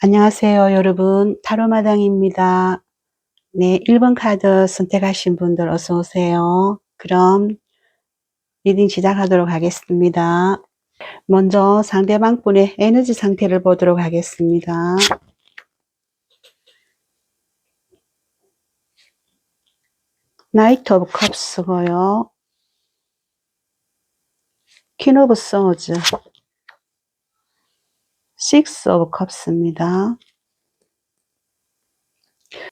안녕하세요, 여러분. 타로마당입니다. 네, 1번 카드 선택하신 분들 어서 오세요. 그럼 리딩 시작하도록 하겠습니다. 먼저 상대방 분의 에너지 상태를 보도록 하겠습니다. 나이트 오브 컵스고요. 퀸 오브 소즈, 식스 오브 컵스입니다.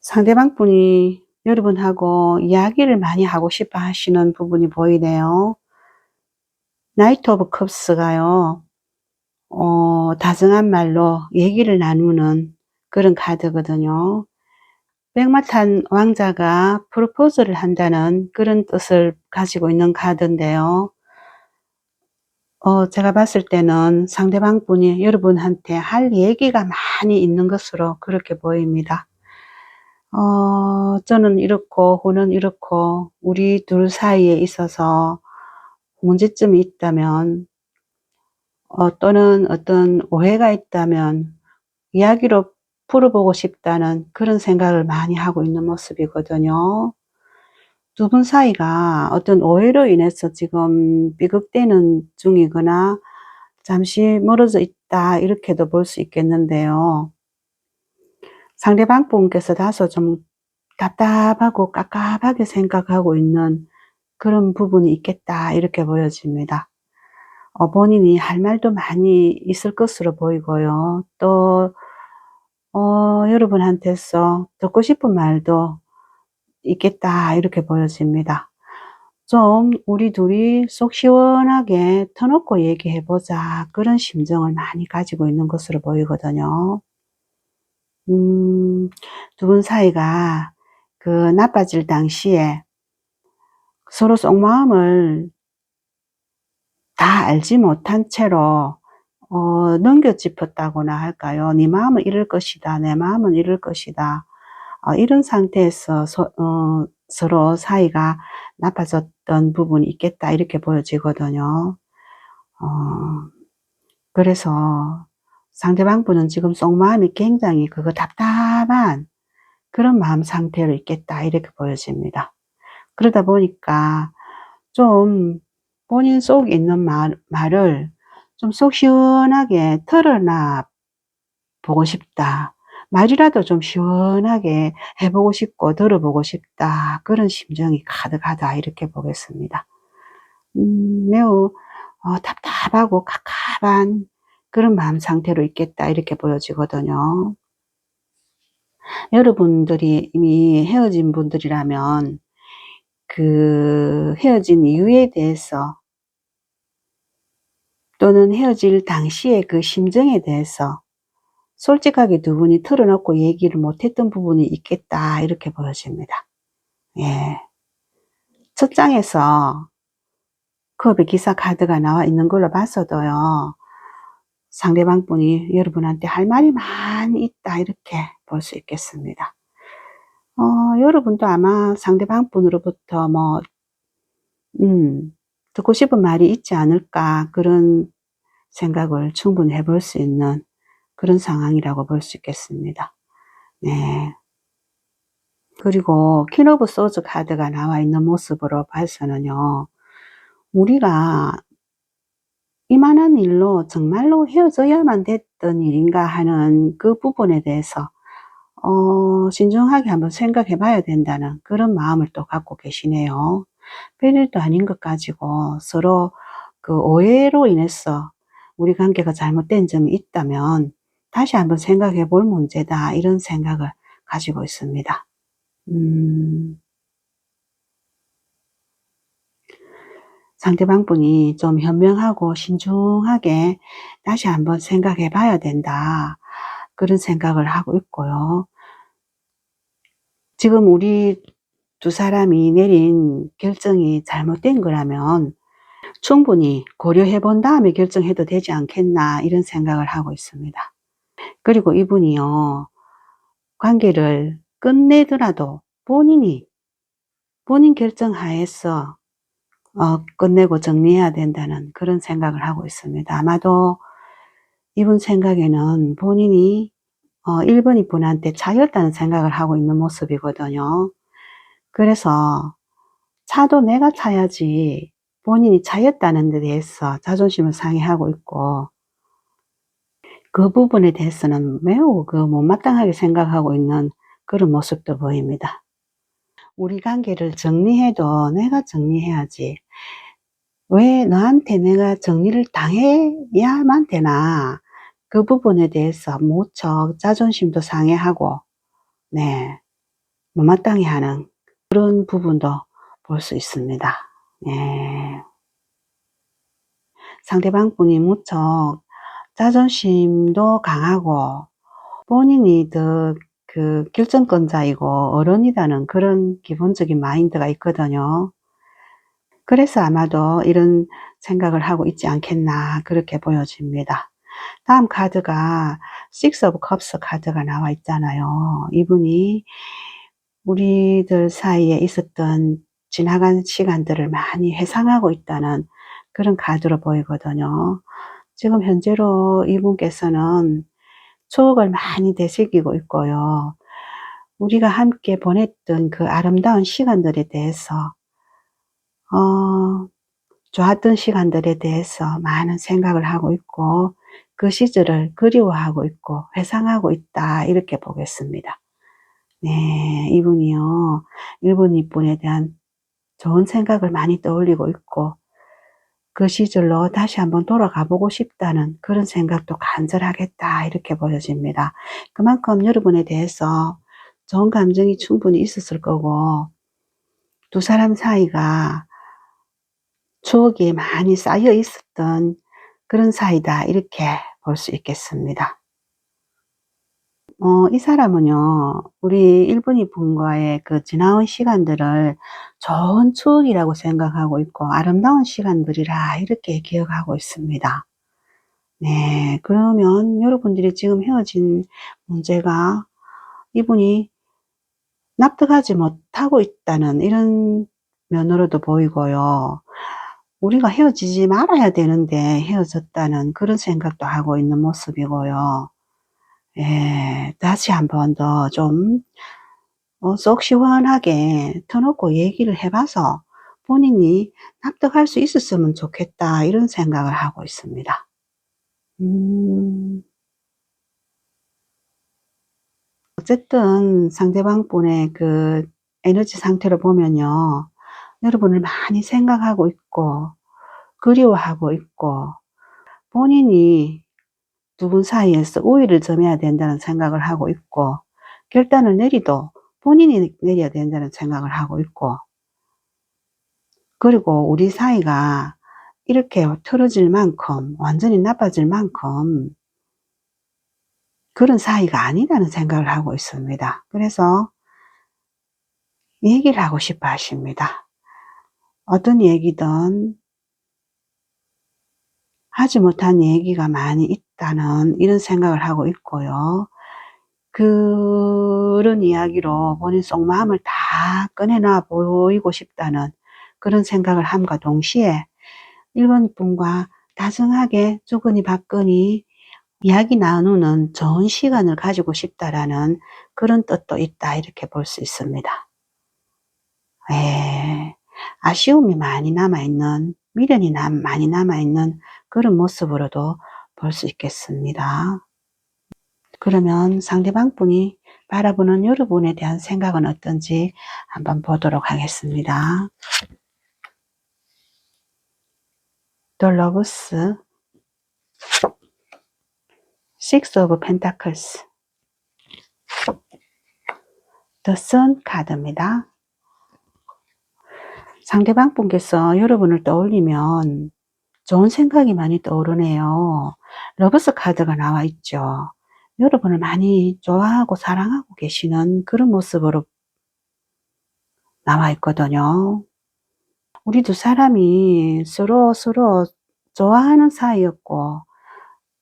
상대방 분이 여러분하고 이야기를 많이 하고 싶어 하시는 부분이 보이네요. 나이트 오브 컵스가요. 다정한 말로 얘기를 나누는 그런 카드거든요. 백마탄 왕자가 프로포즈를 한다는 그런 뜻을 가지고 있는 카드인데요. 제가 봤을 때는 상대방 분이 여러분한테 할 얘기가 많이 있는 것으로 그렇게 보입니다. 저는 이렇고 후는 이렇고 우리 둘 사이에 있어서 문제점이 있다면 또는 어떤 오해가 있다면 이야기로 풀어보고 싶다는 그런 생각을 많이 하고 있는 모습이거든요. 두 분 사이가 어떤 오해로 인해서 지금 삐걱대는 중이거나 잠시 멀어져 있다 이렇게도 볼 수 있겠는데요. 상대방 분께서 다소 좀 답답하고 깝깝하게 생각하고 있는 그런 부분이 있겠다 이렇게 보여집니다. 본인이 할 말도 많이 있을 것으로 보이고요. 또 여러분한테서 듣고 싶은 말도 있겠다 이렇게 보여집니다. 좀 우리 둘이 속 시원하게 터놓고 얘기해보자 그런 심정을 많이 가지고 있는 것으로 보이거든요. 두 분 사이가 그 나빠질 당시에 서로 속마음을 다 알지 못한 채로 넘겨 짚었다고나 할까요? 네 마음은 이럴 것이다. 내 마음은 이럴 것이다. 이런 상태에서 서로 사이가 나빠졌던 부분이 있겠다 이렇게 보여지거든요. 그래서 상대방 분은 지금 속마음이 굉장히 답답한 그런 마음 상태로 있겠다 이렇게 보여집니다. 그러다 보니까 좀 본인 속에 있는 말을 좀 속 시원하게 털어놔 보고 싶다. 말이라도 좀 시원하게 해보고 싶고 들어보고 싶다. 그런 심정이 가득하다 이렇게 보겠습니다. 매우 답답하고 갑갑한 그런 마음 상태로 있겠다 이렇게 보여지거든요. 여러분들이 이미 헤어진 분들이라면 그 헤어진 이유에 대해서 또는 헤어질 당시의 그 심정에 대해서 솔직하게 두 분이 털어놓고 얘기를 못했던 부분이 있겠다 이렇게 보여집니다. 예. 첫 장에서 컵의 기사 카드가 나와 있는 걸로 봐서도요. 상대방 분이 여러분한테 할 말이 많이 있다 이렇게 볼 수 있겠습니다. 여러분도 아마 상대방 분으로부터 듣고 싶은 말이 있지 않을까 그런 생각을 충분히 해볼 수 있는 그런 상황이라고 볼 수 있겠습니다. 네. 그리고 퀸 오브 소즈 카드가 나와 있는 모습으로 봐서는요. 우리가 이만한 일로 정말로 헤어져야만 됐던 일인가 하는 그 부분에 대해서 신중하게 한번 생각해 봐야 된다는 그런 마음을 또 갖고 계시네요. 별일도 아닌 것 가지고 서로 그 오해로 인해서 우리 관계가 잘못된 점이 있다면 다시 한번 생각해 볼 문제다 이런 생각을 가지고 있습니다. 상대방 분이 좀 현명하고 신중하게 다시 한번 생각해 봐야 된다. 그런 생각을 하고 있고요. 지금 우리 두 사람이 내린 결정이 잘못된 거라면 충분히 고려해 본 다음에 결정해도 되지 않겠나 이런 생각을 하고 있습니다. 그리고 이분이요. 관계를 끝내더라도 본인 결정하에서 끝내고 정리해야 된다는 그런 생각을 하고 있습니다. 아마도 이분 생각에는 본인이 1번이 분한테 차였다는 생각을 하고 있는 모습이거든요. 그래서 차도 내가 차야지 본인이 차였다는 데 대해서 자존심을 상해하고 있고, 그 부분에 대해서는 매우 못마땅하게 생각하고 있는 그런 모습도 보입니다. 우리 관계를 정리해도 내가 정리해야지, 왜 너한테 내가 정리를 당해야만 되나, 그 부분에 대해서 무척 자존심도 상해하고, 네, 못마땅해 하는 그런 부분도 볼 수 있습니다. 네. 상대방 분이 무척 자존심도 강하고 본인이 더 결정권자이고 어른이라는 그런 기본적인 마인드가 있거든요. 그래서 아마도 이런 생각을 하고 있지 않겠나 그렇게 보여집니다. 다음 카드가 Six of Cups 카드가 나와 있잖아요. 이분이 우리들 사이에 있었던 지나간 시간들을 많이 회상하고 있다는 그런 카드로 보이거든요. 지금 현재로 이분께서는 추억을 많이 되새기고 있고요. 우리가 함께 보냈던 그 아름다운 시간들에 대해서 좋았던 시간들에 대해서 많은 생각을 하고 있고, 그 시절을 그리워하고 있고 회상하고 있다 이렇게 보겠습니다. 네, 이분이요, 1번 분에 대한 좋은 생각을 많이 떠올리고 있고, 그 시절로 다시 한번 돌아가 보고 싶다는 그런 생각도 간절하겠다 이렇게 보여집니다. 그만큼 여러분에 대해서 좋은 감정이 충분히 있었을 거고, 두 사람 사이가 추억이 많이 쌓여 있었던 그런 사이다 이렇게 볼 수 있겠습니다. 이 사람은요, 우리 1번이 분과의 그 지나온 시간들을 좋은 추억이라고 생각하고 있고 아름다운 시간들이라 이렇게 기억하고 있습니다. 네, 그러면 여러분들이 지금 헤어진 문제가 이분이 납득하지 못하고 있다는 이런 면으로도 보이고요. 우리가 헤어지지 말아야 되는데 헤어졌다는 그런 생각도 하고 있는 모습이고요. 예, 다시 한번 더 좀 속 시원하게 터놓고 얘기를 해 봐서 본인이 납득할 수 있었으면 좋겠다 이런 생각을 하고 있습니다. 음. 어쨌든 상대방 분의 그 에너지 상태를 보면요, 여러분을 많이 생각하고 있고 그리워하고 있고, 본인이 두 분 사이에서 우위를 점해야 된다는 생각을 하고 있고, 결단을 내리도 본인이 내려야 된다는 생각을 하고 있고, 그리고 우리 사이가 이렇게 틀어질 만큼 완전히 나빠질 만큼 그런 사이가 아니라는 생각을 하고 있습니다. 그래서 얘기를 하고 싶어 하십니다. 어떤 얘기든 하지 못한 얘기가 많이 있다는 이런 생각을 하고 있고요. 그런 이야기로 본인 속마음을 다 꺼내놔 보이고 싶다는 그런 생각을 함과 동시에 1번 분과 다정하게 주거니 받거니 이야기 나누는 좋은 시간을 가지고 싶다라는 그런 뜻도 있다 이렇게 볼 수 있습니다. 예, 아쉬움이 많이 남아있는, 미련이 많이 남아있는 그런 모습으로도 볼 수 있겠습니다. 그러면 상대방 분이 바라보는 여러분에 대한 생각은 어떤지 한번 보도록 하겠습니다. The Lovers, Six of Pentacles, The Sun 카드입니다. 상대방 분께서 여러분을 떠올리면 좋은 생각이 많이 떠오르네요. 러버스 카드가 나와 있죠. 여러분을 많이 좋아하고 사랑하고 계시는 그런 모습으로 나와 있거든요. 우리 두 사람이 서로 좋아하는 사이였고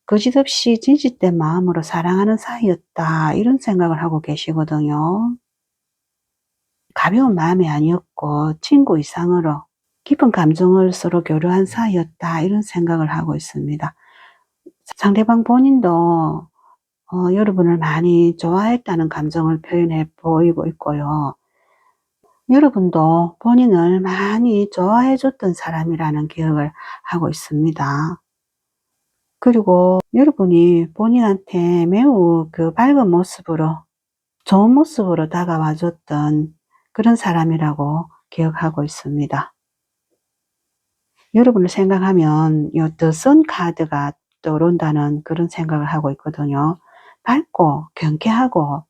거짓없이 진실된 마음으로 사랑하는 사이였다 이런 생각을 하고 계시거든요. 가벼운 마음이 아니었고 친구 이상으로 깊은 감정을 서로 교류한 사이였다 이런 생각을 하고 있습니다. 상대방 본인도 여러분을 많이 좋아했다는 감정을 표현해 보이고 있고요. 여러분도 본인을 많이 좋아해 줬던 사람이라는 기억을 하고 있습니다. 그리고 여러분이 본인한테 매우 그 밝은 모습으로, 좋은 모습으로 다가와 줬던 그런 사람이라고 기억하고 있습니다. 여러분을 생각하면 요 더 선 카드가 떠오른다는 그런 생각을 하고 있거든요. 밝고 경쾌하고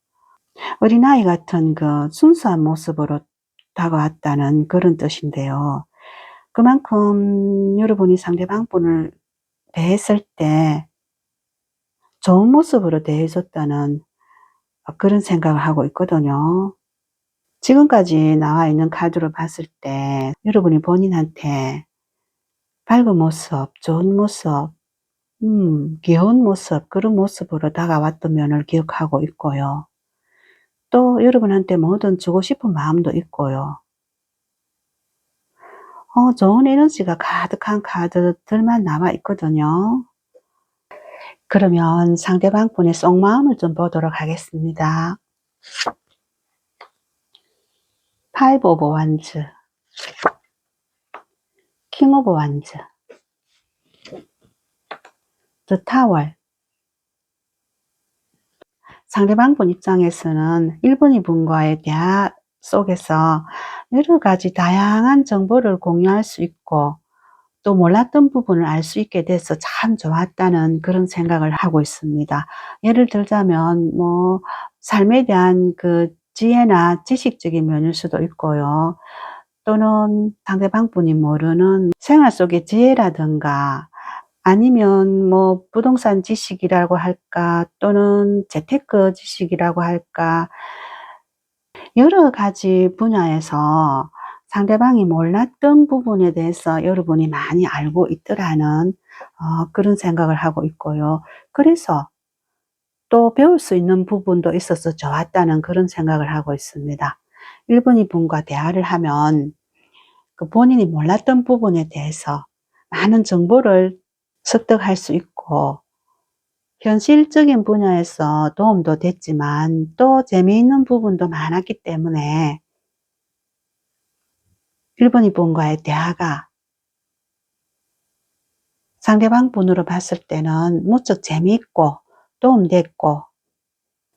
어린아이 같은 그 순수한 모습으로 다가왔다는 그런 뜻인데요. 그만큼 여러분이 상대방 분을 대했을 때 좋은 모습으로 대해줬다는 그런 생각을 하고 있거든요. 지금까지 나와 있는 카드로 봤을 때 여러분이 본인한테 밝은 모습, 좋은 모습, 귀여운 모습, 그런 모습으로 다가왔던 면을 기억하고 있고요. 또 여러분한테 뭐든 주고 싶은 마음도 있고요. 좋은 에너지가 가득한 카드들만 남아 있거든요. 그러면 상대방 분의 속마음을 좀 보도록 하겠습니다. 파이브 오브 완즈, 킹 오브 완즈, 더 타워. 상대방 분 입장에서는 1번, 2번과의 대화 속에서 여러 가지 다양한 정보를 공유할 수 있고 또 몰랐던 부분을 알 수 있게 돼서 참 좋았다는 그런 생각을 하고 있습니다. 예를 들자면 뭐 삶에 대한 그 지혜나 지식적인 면일 수도 있고요. 또는 상대방 분이 모르는 생활 속의 지혜라든가 아니면 뭐 부동산 지식이라고 할까 또는 재테크 지식이라고 할까 여러 가지 분야에서 상대방이 몰랐던 부분에 대해서 여러분이 많이 알고 있더라는 그런 생각을 하고 있고요. 그래서 또 배울 수 있는 부분도 있어서 좋았다는 그런 생각을 하고 있습니다. 1번, 2번과 대화를 하면 그 본인이 몰랐던 부분에 대해서 많은 정보를 습득할 수 있고 현실적인 분야에서 도움도 됐지만 또 재미있는 부분도 많았기 때문에 1번, 2번과의 대화가 상대방 분으로 봤을 때는 무척 재미있고 도움됐고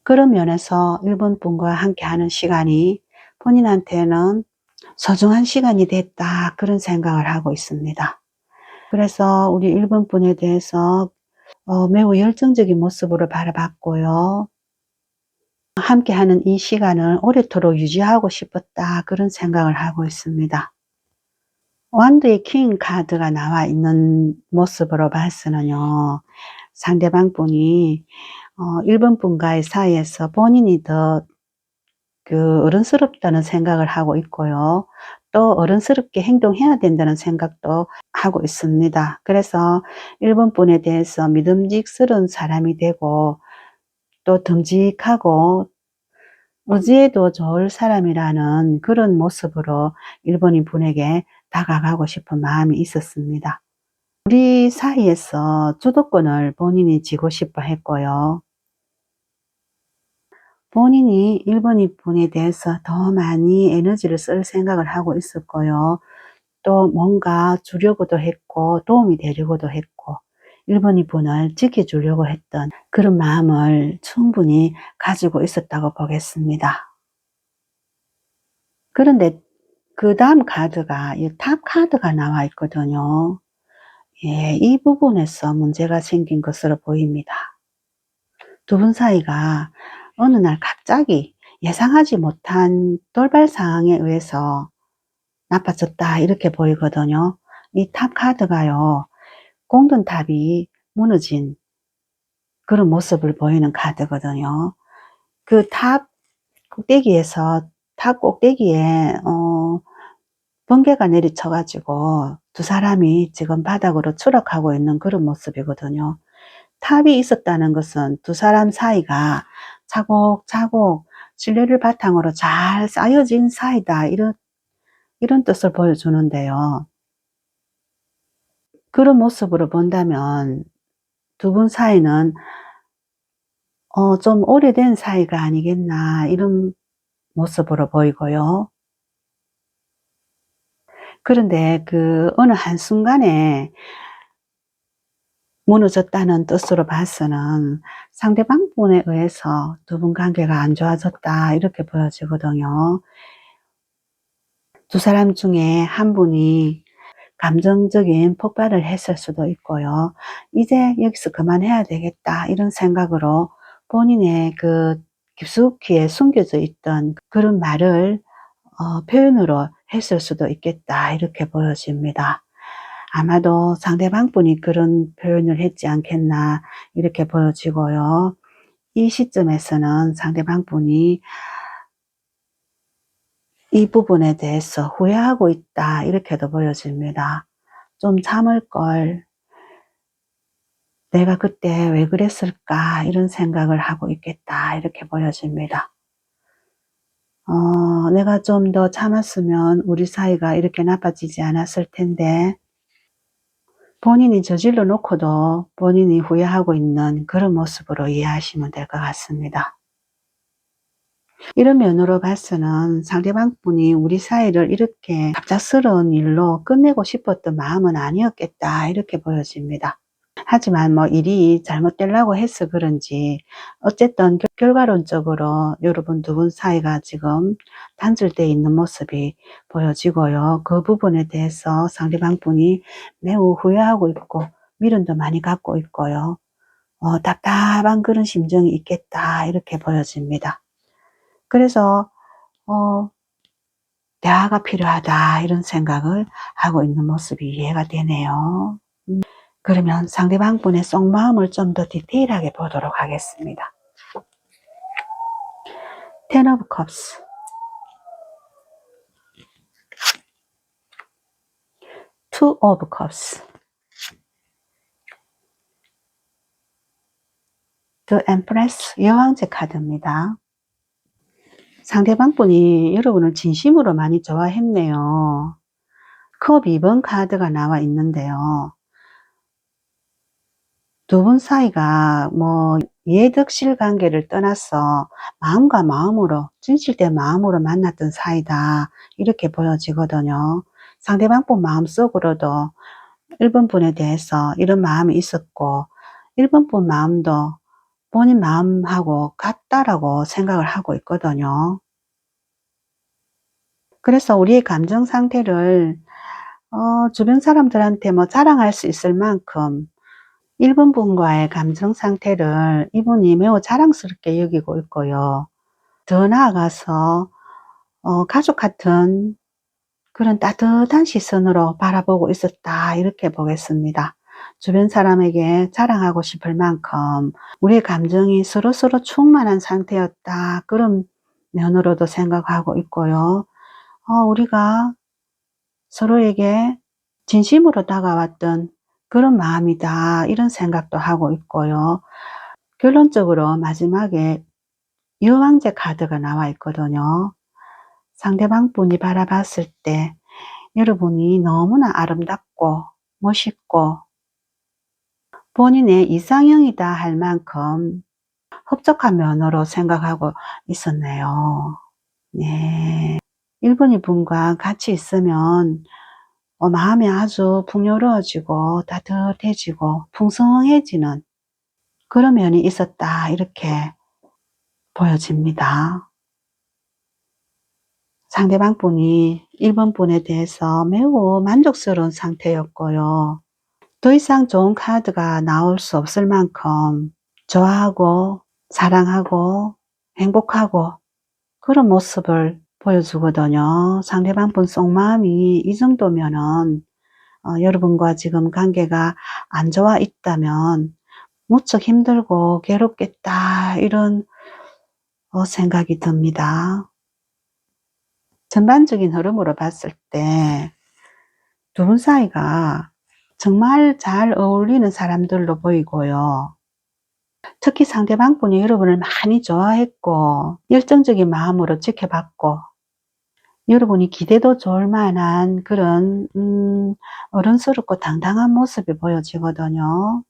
그런 면에서 1번 분과 함께하는 시간이 본인한테는 소중한 시간이 됐다 그런 생각을 하고 있습니다. 그래서 우리 1번 분에 대해서 매우 열정적인 모습으로 바라봤고요. 함께하는 이 시간을 오래도록 유지하고 싶었다 그런 생각을 하고 있습니다. 완드의 킹 카드가 나와 있는 모습으로 봐서는요. 상대방 분이 1번 분과의 사이에서 본인이 더 그 어른스럽다는 생각을 하고 있고요. 또 어른스럽게 행동해야 된다는 생각도 하고 있습니다. 그래서 1번 분에 대해서 믿음직스러운 사람이 되고 또 듬직하고 의지해도 좋을 사람이라는 그런 모습으로 1번인 분에게 다가가고 싶은 마음이 있었습니다. 우리 사이에서 주도권을 본인이 쥐고 싶어 했고요. 본인이 1번인 분에 대해서 더 많이 에너지를 쓸 생각을 하고 있었고요. 또 뭔가 주려고도 했고 도움이 되려고도 했고 1번인 분을 지켜주려고 했던 그런 마음을 충분히 가지고 있었다고 보겠습니다. 그런데 그 다음 카드가 이 탑 카드가 나와 있거든요. 예, 이 부분에서 문제가 생긴 것으로 보입니다. 두 분 사이가 어느 날 갑자기 예상하지 못한 돌발 상황에 의해서 나빠졌다 이렇게 보이거든요. 이 탑 카드가요. 공든탑이 무너진 그런 모습을 보이는 카드거든요. 그 탑 꼭대기에서 탑 꼭대기에 번개가 내리쳐 가지고 두 사람이 지금 바닥으로 추락하고 있는 그런 모습이거든요. 탑이 있었다는 것은 두 사람 사이가 차곡차곡 신뢰를 바탕으로 잘 쌓여진 사이다 이런 뜻을 보여주는데요. 그런 모습으로 본다면 두 분 사이는 좀 오래된 사이가 아니겠나 이런 모습으로 보이고요. 그런데 그 어느 한순간에 무너졌다는 뜻으로 봐서는 상대방 분에 의해서 두 분 관계가 안 좋아졌다 이렇게 보여지거든요. 두 사람 중에 한 분이 감정적인 폭발을 했을 수도 있고요. '이제 여기서 그만해야 되겠다.' 이런 생각으로 본인의 그 깊숙이 숨겨져 있던 그런 말을 표현으로 했을 수도 있겠다 이렇게 보여집니다. 아마도 상대방 분이 그런 표현을 했지 않겠나 이렇게 보여지고요. 이 시점에서는 상대방 분이 이 부분에 대해서 후회하고 있다 이렇게도 보여집니다. '좀 참을 걸. 내가 그때 왜 그랬을까.' 이런 생각을 하고 있겠다 이렇게 보여집니다. '내가 좀 더 참았으면 우리 사이가 이렇게 나빠지지 않았을 텐데.' 본인이 저질러 놓고도 본인이 후회하고 있는 그런 모습으로 이해하시면 될 것 같습니다. 이런 면으로 봐서는 상대방 분이 우리 사이를 이렇게 갑작스러운 일로 끝내고 싶었던 마음은 아니었겠다 이렇게 보여집니다. 하지만 뭐 일이 잘못되려고 해서 그런지 어쨌든 결과론적으로 여러분 두 분 사이가 지금 단절되어 있는 모습이 보여지고요. 그 부분에 대해서 상대방 분이 매우 후회하고 있고 미련도 많이 갖고 있고요. 답답한 그런 심정이 있겠다 이렇게 보여집니다. 그래서 어 '대화가 필요하다.' 이런 생각을 하고 있는 모습이 이해가 되네요. 그러면 상대방 분의 속마음을 좀 더 디테일하게 보도록 하겠습니다. Ten of Cups, Two of Cups, The Empress, 여왕제 카드입니다. 상대방 분이 여러분을 진심으로 많이 좋아했네요. 컵 2번 카드가 나와 있는데요. 두 분 사이가 뭐 예득실 관계를 떠나서 마음과 마음으로 진실된 마음으로 만났던 사이다 이렇게 보여지거든요. 상대방 분 마음속으로도 1번 분에 대해서 이런 마음이 있었고 1번 분 마음도 본인 마음하고 같다라고 생각을 하고 있거든요. 그래서 우리의 감정 상태를 주변 사람들한테 뭐 자랑할 수 있을 만큼 1번 분과의 감정 상태를 이분이 매우 자랑스럽게 여기고 있고요. 더 나아가서 가족 같은 그런 따뜻한 시선으로 바라보고 있었다 이렇게 보겠습니다. 주변 사람에게 자랑하고 싶을 만큼 우리의 감정이 서로서로 충만한 상태였다 그런 면으로도 생각하고 있고요. 우리가 서로에게 진심으로 다가왔던 그런 마음이다 이런 생각도 하고 있고요. 결론적으로 마지막에 여왕제 카드가 나와 있거든요. 상대방 분이 바라봤을 때 여러분이 너무나 아름답고 멋있고 본인의 이상형이다 할 만큼 흡족한 면으로 생각하고 있었네요. 네. 1번, 2분과 같이 있으면 마음이 아주 풍요로워지고 따뜻해지고 풍성해지는 그런 면이 있었다 이렇게 보여집니다. 상대방 분이 1번 분에 대해서 매우 만족스러운 상태였고요. 더 이상 좋은 카드가 나올 수 없을 만큼 좋아하고 사랑하고 행복하고 그런 모습을 보여주거든요. 상대방 분 속마음이 이 정도면은 여러분과 지금 관계가 안 좋아 있다면 무척 힘들고 괴롭겠다 이런 생각이 듭니다. 전반적인 흐름으로 봤을 때 두 분 사이가 정말 잘 어울리는 사람들로 보이고요. 특히 상대방 분이 여러분을 많이 좋아했고 열정적인 마음으로 지켜봤고 여러분이 기대도 좋을 만한 그런 어른스럽고 당당한 모습이 보여지거든요.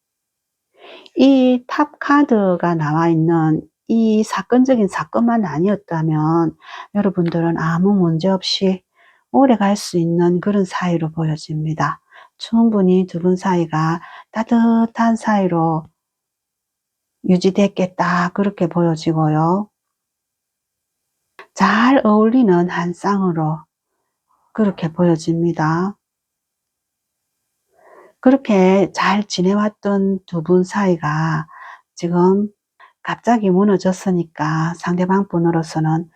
이 탑 카드가 나와 있는 이 사건적인 사건만 아니었다면 여러분들은 아무 문제 없이 오래 갈 수 있는 그런 사이로 보여집니다. 충분히 두 분 사이가 따뜻한 사이로 유지됐겠다 그렇게 보여지고요. 잘 어울리는 한 쌍으로 그렇게 보여집니다. 그렇게 잘 지내왔던 두 분 사이가 지금 갑자기 무너졌으니까 상대방 분으로서는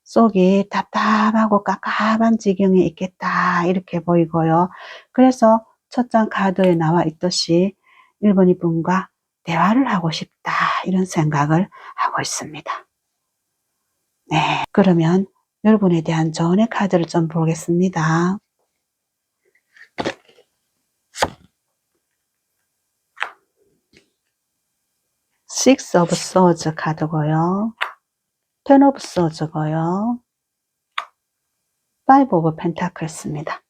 속이 답답하고 깝깝한 지경에 있겠다 이렇게 보이고요. 그래서 첫 장 카드에 나와 있듯이 1번, 2번과 대화를 하고 싶다 이런 생각을 하고 있습니다. 네, 그러면 여러분에 대한 조언의 카드를 좀 보겠습니다. Six of Swords 카드고요. Ten of Swords고요. Five of Pentacles입니다.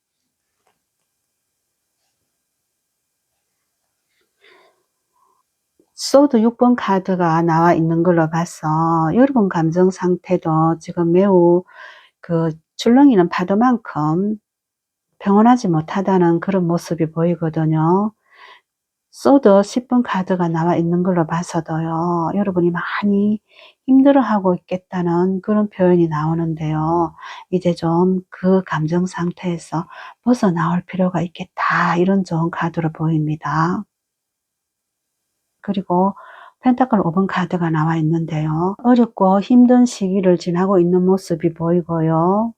소드 6번 카드가 나와 있는 걸로 봐서 여러분 감정 상태도 지금 매우 출렁이는 파도만큼 평온하지 못하다는 그런 모습이 보이거든요. 소드 10번 카드가 나와 있는 걸로 봐서도요. 여러분이 많이 힘들어하고 있겠다는 그런 표현이 나오는데요. 이제 좀 그 감정 상태에서 벗어나올 필요가 있겠다. 이런 좋은 카드로 보입니다. 그리고 펜타클 5번 카드가 나와 있는데요. 어렵고 힘든 시기를 지나고 있는 모습이 보이고요.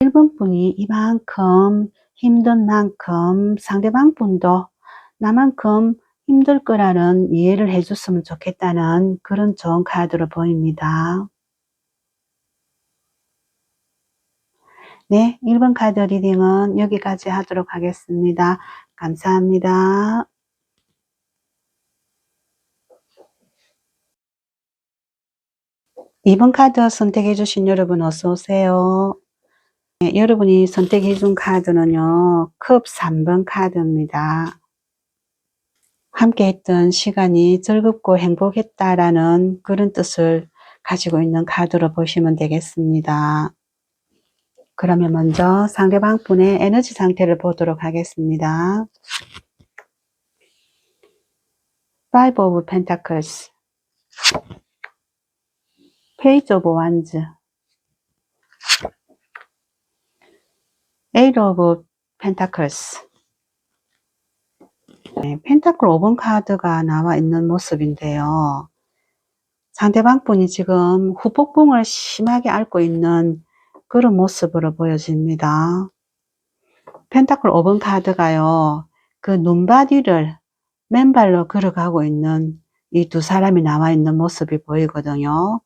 1번 분이 이만큼 힘든 만큼 상대방 분도 나만큼 힘들 거라는 이해를 해줬으면 좋겠다는 그런 좋은 카드로 보입니다. 네, 1번 카드 리딩은 여기까지 하도록 하겠습니다. 감사합니다. 2번 카드 선택해 주신 여러분 어서 오세요. 네, 여러분이 선택해 준 카드는요. 컵 3번 카드입니다. 함께 했던 시간이 즐겁고 행복했다라는 그런 뜻을 가지고 있는 카드로 보시면 되겠습니다. 그러면 먼저 상대방 분의 에너지 상태를 보도록 하겠습니다. Five of Pentacles, Page of Wands, Eight of Pentacles. 네, 펜타클 5번 카드가 나와 있는 모습인데요. 상대방 분이 지금 후폭풍을 심하게 앓고 있는 그런 모습으로 보여집니다. 펜타클 5번 카드가요. 그 눈바디를 맨발로 걸어가고 있는 이 두 사람이 나와 있는 모습이 보이거든요.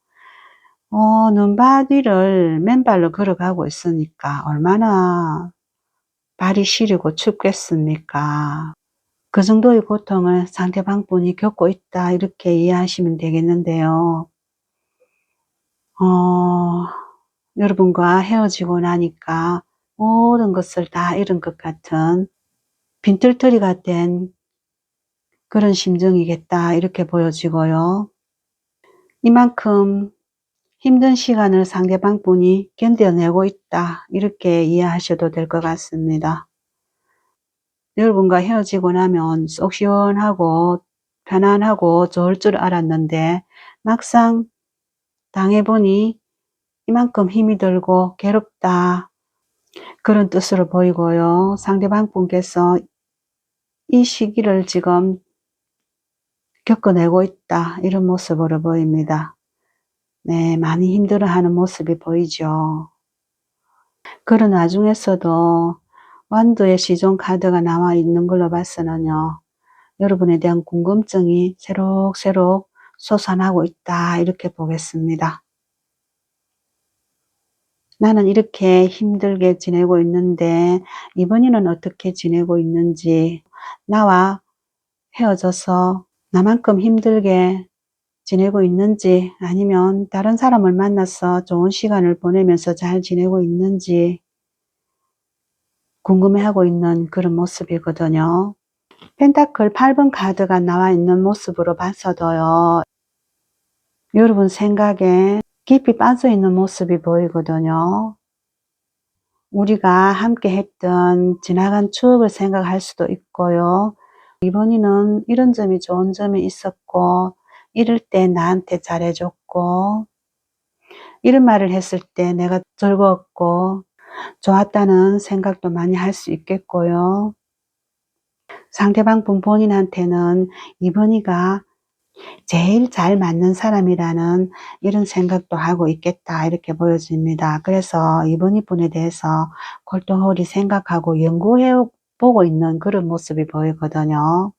눈바디를 맨발로 걸어가고 있으니까 얼마나 발이 시리고 춥겠습니까? 그 정도의 고통을 상대방 분이 겪고 있다 이렇게 이해하시면 되겠는데요. 여러분과 헤어지고 나니까 모든 것을 다 잃은 것 같은 빈털터리가 된 그런 심정이겠다 이렇게 보여지고요. 이만큼 힘든 시간을 상대방 분이 견뎌내고 있다 이렇게 이해하셔도 될 것 같습니다. 여러분과 헤어지고 나면 속 시원하고 편안하고 좋을 줄 알았는데 막상 당해보니 이만큼 힘이 들고 괴롭다 그런 뜻으로 보이고요. 상대방 분께서 이 시기를 지금 겪어내고 있다 이런 모습으로 보입니다. 네, 많이 힘들어하는 모습이 보이죠. 그런 와중에서도 완도의 시종 카드가 나와 있는 걸로 봐서는요. 여러분에 대한 궁금증이 새록새록 솟아나고 있다 이렇게 보겠습니다. 나는 이렇게 힘들게 지내고 있는데 이번에는 어떻게 지내고 있는지, 나와 헤어져서 나만큼 힘들게 지내고 있는지, 아니면 다른 사람을 만나서 좋은 시간을 보내면서 잘 지내고 있는지 궁금해하고 있는 그런 모습이거든요. 펜타클 8번 카드가 나와 있는 모습으로 봐서도요. 여러분 생각에 깊이 빠져 있는 모습이 보이거든요. 우리가 함께 했던 지나간 추억을 생각할 수도 있고요. 이번에는 이런 점이 좋은 점이 있었고, 이럴 때 나한테 잘해줬고, 이런 말을 했을 때 내가 즐거웠고 좋았다는 생각도 많이 할 수 있겠고요. 상대방 분 본인한테는 이번이가 제일 잘 맞는 사람이라는 이런 생각도 하고 있겠다 이렇게 보여집니다. 그래서 이번이 분에 대해서 골똘히 생각하고 연구해 보고 있는 그런 모습이 보이거든요.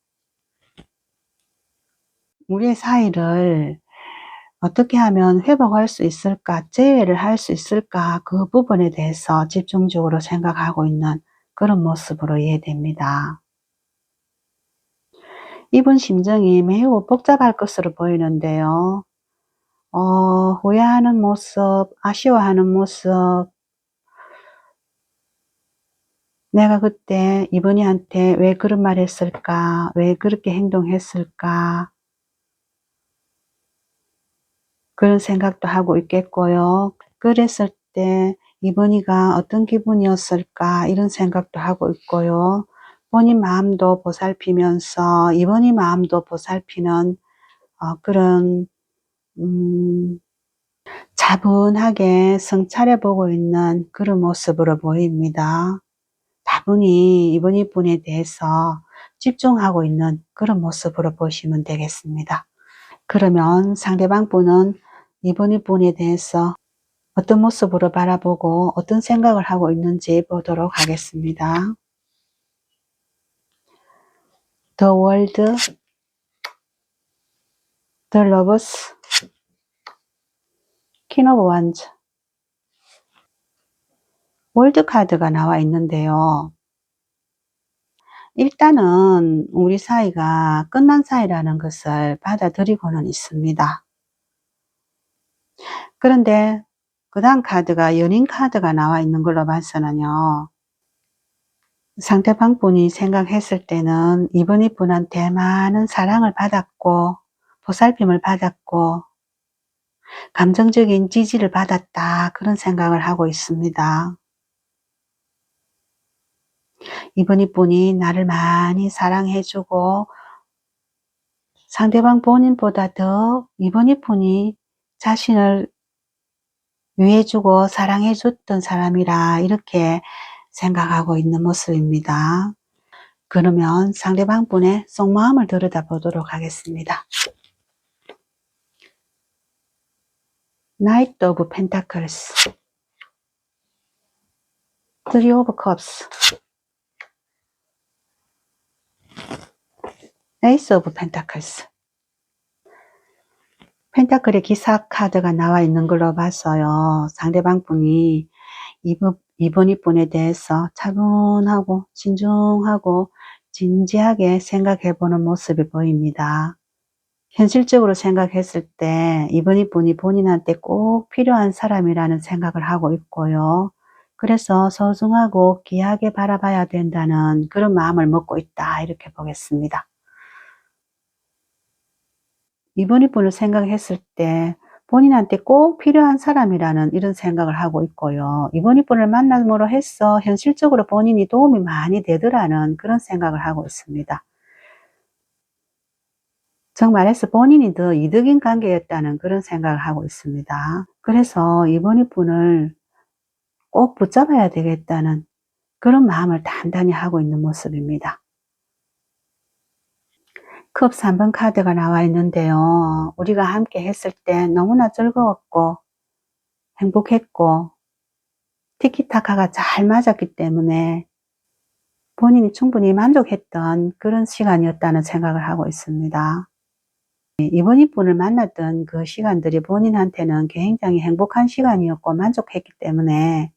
우리의 사이를 어떻게 하면 회복할 수 있을까, 재회를 할 수 있을까, 그 부분에 대해서 집중적으로 생각하고 있는 그런 모습으로 이해됩니다. 이분 심정이 매우 복잡할 것으로 보이는데요. 후회하는 모습, 아쉬워하는 모습, 내가 그때 이분이한테 왜 그런 말 했을까, 왜 그렇게 행동했을까, 그런 생각도 하고 있겠고요. 그랬을 때 이번이가 어떤 기분이었을까 이런 생각도 하고 있고요. 본인 마음도 보살피면서 이번이 마음도 보살피는 그런 차분하게 성찰해 보고 있는 그런 모습으로 보입니다. 다분히 이번이 분에 대해서 집중하고 있는 그런 모습으로 보시면 되겠습니다. 그러면 상대방 분은 이번이 분에 대해서 어떤 모습으로 바라보고 어떤 생각을 하고 있는지 보도록 하겠습니다. The World, The Lovers, King of Wands, 월드 카드가 나와 있는데요. 일단은 우리 사이가 끝난 사이라는 것을 받아들이고는 있습니다. 그런데 그 다음 카드가 연인 카드가 나와 있는 걸로 봐서는요. 상대방 분이 생각했을 때는 이분이 분한테 많은 사랑을 받았고 보살핌을 받았고 감정적인 지지를 받았다 그런 생각을 하고 있습니다. 이분이 분이 나를 많이 사랑해주고 상대방 본인보다 더 이분이 분이 자신을 위해주고 사랑해줬던 사람이라 이렇게 생각하고 있는 모습입니다. 그러면 상대방 분의 속마음을 들여다보도록 하겠습니다. Knight of Pentacles, Three of Cups, Ace of Pentacles. 펜타클의 기사 카드가 나와 있는 걸로 봐서요. 상대방 분이 이번 분에 대해서 차분하고 진중하고 진지하게 생각해 보는 모습이 보입니다. 현실적으로 생각했을 때 이번 분이 본인한테 꼭 필요한 사람이라는 생각을 하고 있고요. 그래서 소중하고 귀하게 바라봐야 된다는 그런 마음을 먹고 있다 이렇게 보겠습니다. 이번 분을 생각했을 때 본인한테 꼭 필요한 사람이라는 이런 생각을 하고 있고요. 이번 분을 만남으로 해서 현실적으로 본인이 도움이 많이 되더라는 그런 생각을 하고 있습니다. 정말해서 본인이 더 이득인 관계였다는 그런 생각을 하고 있습니다. 그래서 이번 분을 꼭 붙잡아야 되겠다는 그런 마음을 단단히 하고 있는 모습입니다. 컵 3번 카드가 나와 있는데요. 우리가 함께 했을 때 너무나 즐거웠고 행복했고 티키타카가 잘 맞았기 때문에 본인이 충분히 만족했던 그런 시간이었다는 생각을 하고 있습니다. 이번 분을 만났던 그 시간들이 본인한테는 굉장히 행복한 시간이었고 만족했기 때문에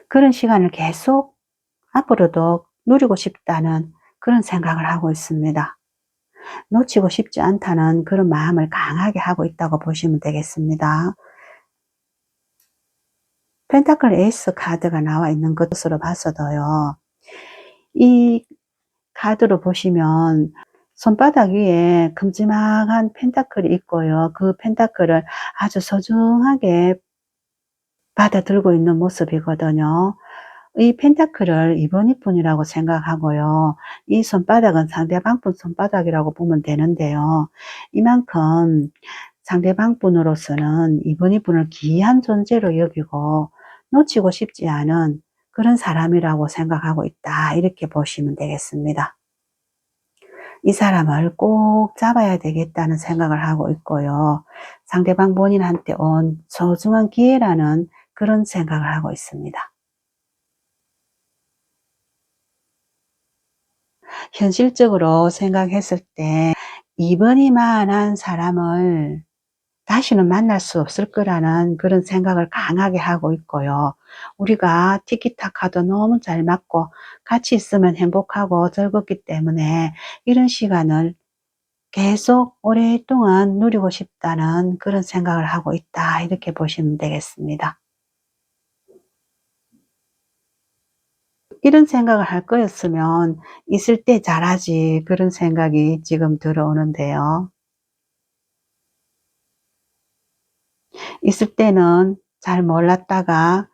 그런 시간을 계속 앞으로도 누리고 싶다는 그런 생각을 하고 있습니다. 놓치고 싶지 않다는 그런 마음을 강하게 하고 있다고 보시면 되겠습니다. 펜타클 에이스 카드가 나와 있는 것으로 봐서도요. 이 카드로 보시면 손바닥 위에 큼지막한 펜타클이 있고요. 그 펜타클을 아주 소중하게 받아 들고 있는 모습이거든요. 이 펜타클을 이번이 분이라고 생각하고요. 이 손바닥은 상대방 분 손바닥이라고 보면 되는데요. 이만큼 상대방 분으로서는 이번이 분을 귀한 존재로 여기고 놓치고 싶지 않은 그런 사람이라고 생각하고 있다. 이렇게 보시면 되겠습니다. 이 사람을 꼭 잡아야 되겠다는 생각을 하고 있고요. 상대방 본인한테 온 소중한 기회라는 그런 생각을 하고 있습니다. 현실적으로 생각했을 때 이번이만한 사람을 다시는 만날 수 없을 거라는 그런 생각을 강하게 하고 있고요. 우리가 티키타카도 너무 잘 맞고 같이 있으면 행복하고 즐겁기 때문에 이런 시간을 계속 오랫동안 누리고 싶다는 그런 생각을 하고 있다. 이렇게 보시면 되겠습니다. 이런 생각을 할 거였으면 있을 때 잘하지, 그런 생각이 지금 들어오는데요. 있을 때는 잘 몰랐다가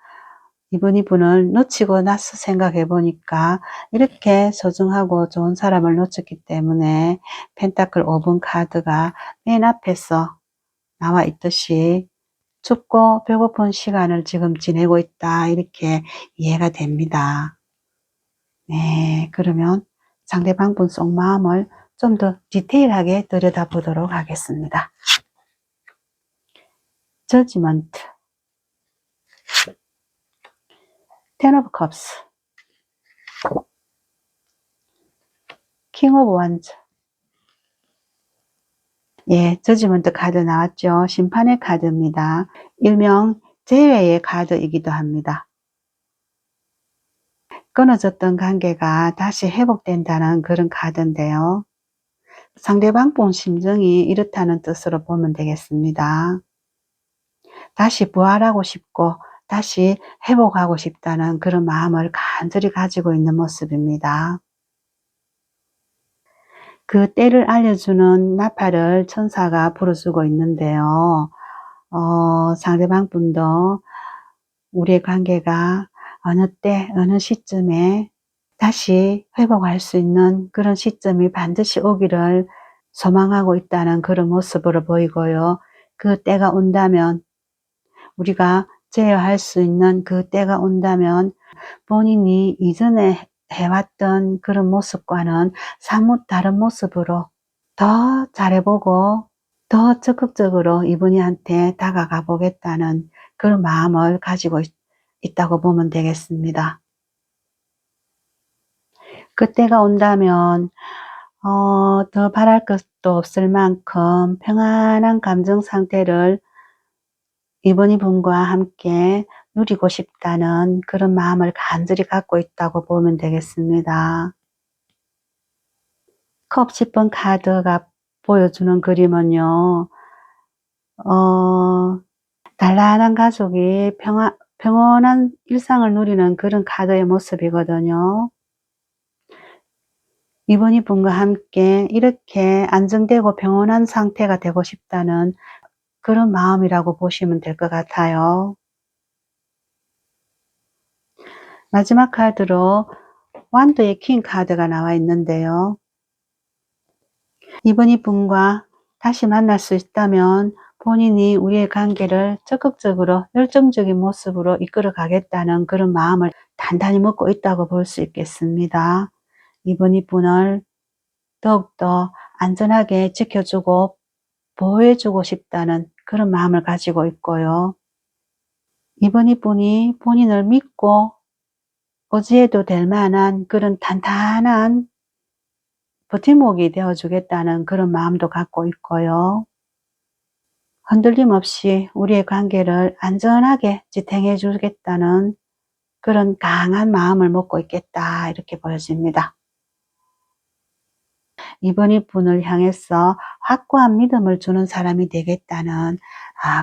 이분을 놓치고 나서 생각해 보니까 이렇게 소중하고 좋은 사람을 놓쳤기 때문에 펜타클 5번 카드가 맨 앞에서 나와 있듯이 춥고 배고픈 시간을 지금 지내고 있다. 이렇게 이해가 됩니다. 네, 그러면 상대방 분 속마음을 좀 더 디테일하게 들여다보도록 하겠습니다. 저지먼트, 텐 오브 컵스, 킹 오브 원즈. 예, 저지먼트 카드 나왔죠. 심판의 카드입니다. 일명 재회의 카드이기도 합니다. 끊어졌던 관계가 다시 회복된다는 그런 카드인데요. 상대방 분 심정이 이렇다는 뜻으로 보면 되겠습니다. 다시 부활하고 싶고 다시 회복하고 싶다는 그런 마음을 간절히 가지고 있는 모습입니다. 그 때를 알려주는 나팔을 천사가 불어주고 있는데요. 상대방 분도 우리의 관계가 어느 때 어느 시점에 다시 회복할 수 있는 그런 시점이 반드시 오기를 소망하고 있다는 그런 모습으로 보이고요. 그 때가 온다면, 우리가 제어할 수 있는 그 때가 온다면 본인이 이전에 해왔던 그런 모습과는 사뭇 다른 모습으로 더 잘해보고 더 적극적으로 이분이한테 다가가 보겠다는 그런 마음을 가지고 있다고 보면 되겠습니다. 그때가 온다면 더 바랄 것도 없을 만큼 평안한 감정 상태를 이분과 함께 누리고 싶다는 그런 마음을 간절히 갖고 있다고 보면 되겠습니다. 컵 10번 카드가 보여주는 그림은요, 단란한 가족이 평온한 일상을 누리는 그런 카드의 모습이거든요. 이분과 함께 이렇게 안정되고 평온한 상태가 되고 싶다는 그런 마음이라고 보시면 될 것 같아요. 마지막 카드로 완도의 퀸 카드가 나와 있는데요. 이분과 다시 만날 수 있다면 본인이 우리의 관계를 적극적으로 열정적인 모습으로 이끌어 가겠다는 그런 마음을 단단히 먹고 있다고 볼 수 있겠습니다. 이분을 더욱더 안전하게 지켜주고 보호해주고 싶다는 그런 마음을 가지고 있고요. 분이 본인을 믿고 의지해도 될 만한 그런 탄탄한 버팀목이 되어주겠다는 그런 마음도 갖고 있고요. 흔들림 없이 우리의 관계를 안전하게 지탱해 주겠다는 그런 강한 마음을 먹고 있겠다, 이렇게 보여집니다. 분을 향해서 확고한 믿음을 주는 사람이 되겠다는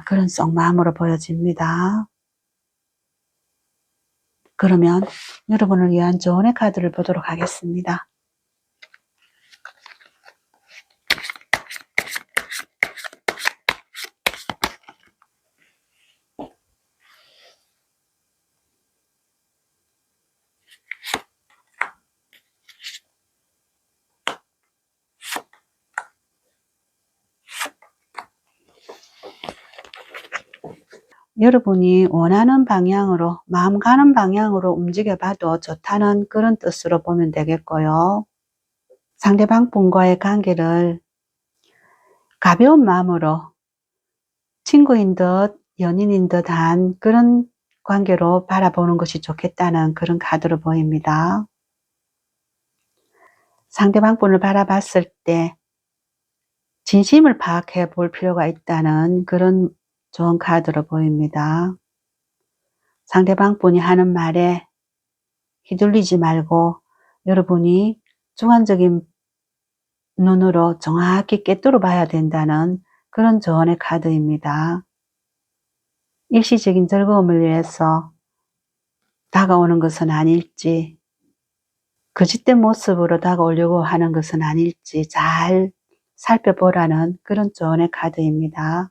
그런 속마음으로 보여집니다. 그러면 여러분을 위한 조언의 카드를 보도록 하겠습니다. 여러분이 원하는 방향으로, 마음 가는 방향으로 움직여 봐도 좋다는 그런 뜻으로 보면 되겠고요. 상대방 분과의 관계를 가벼운 마음으로 친구인 듯 연인인 듯한 그런 관계로 바라보는 것이 좋겠다는 그런 카드로 보입니다. 상대방 분을 바라봤을 때 진심을 파악해 볼 필요가 있다는 그런 좋은 카드로 보입니다. 상대방 분이 하는 말에 휘둘리지 말고 여러분이 주관적인 눈으로 정확히 꿰뚫어 봐야 된다는 그런 조언의 카드입니다. 일시적인 즐거움을 위해서 다가오는 것은 아닐지, 거짓된 모습으로 다가오려고 하는 것은 아닐지 잘 살펴보라는 그런 조언의 카드입니다.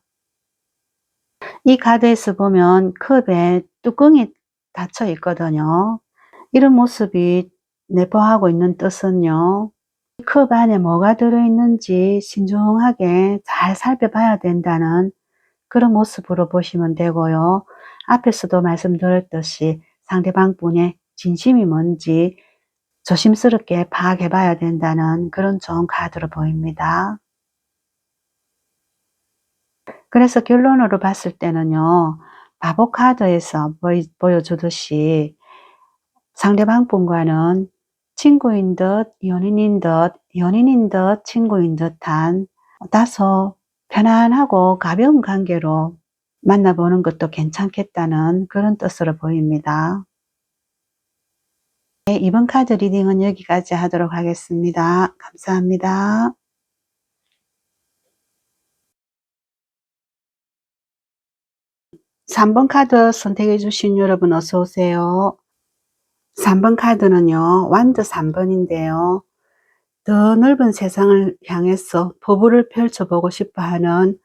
이 카드에서 보면 컵에 뚜껑이 닫혀 있거든요. 이런 모습이 내포하고 있는 뜻은요, 컵 안에 뭐가 들어있는지 신중하게 잘 살펴봐야 된다는 그런 모습으로 보시면 되고요. 앞에서도 말씀드렸듯이 상대방 분의 진심이 뭔지 조심스럽게 파악해 봐야 된다는 그런 좋은 카드로 보입니다. 그래서 결론으로 봤을 때는요, 바보 카드에서 보여주듯이 상대방 분과는 친구인 듯 연인인 듯 친구인 듯한 다소 편안하고 가벼운 관계로 만나보는 것도 괜찮겠다는 그런 뜻으로 보입니다. 네, 이번 카드 리딩은 여기까지 하도록 하겠습니다. 감사합니다. 3번 카드 선택해 주신 여러분 어서 오세요. 3번 카드는요, 완드 3번인데요. 더 넓은 세상을 향해서 포부를 펼쳐보고 싶어 하는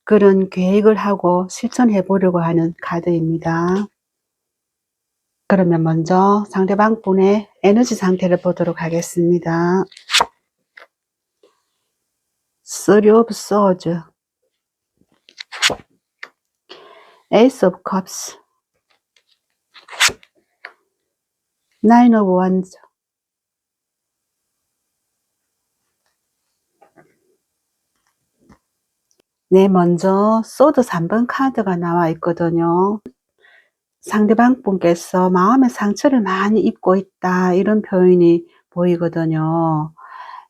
그런 계획을 하고 실천해 보려고 하는 카드입니다. 그러면 먼저 상대방 분의 에너지 상태를 보도록 하겠습니다. Three of Swords, Ace of Cups, Nine of Wands, 네, 먼저 소드 3번 카드가 나와 있거든요. 상대방 분께서 마음의 상처를 많이 입고 있다 이런 표현이 보이거든요.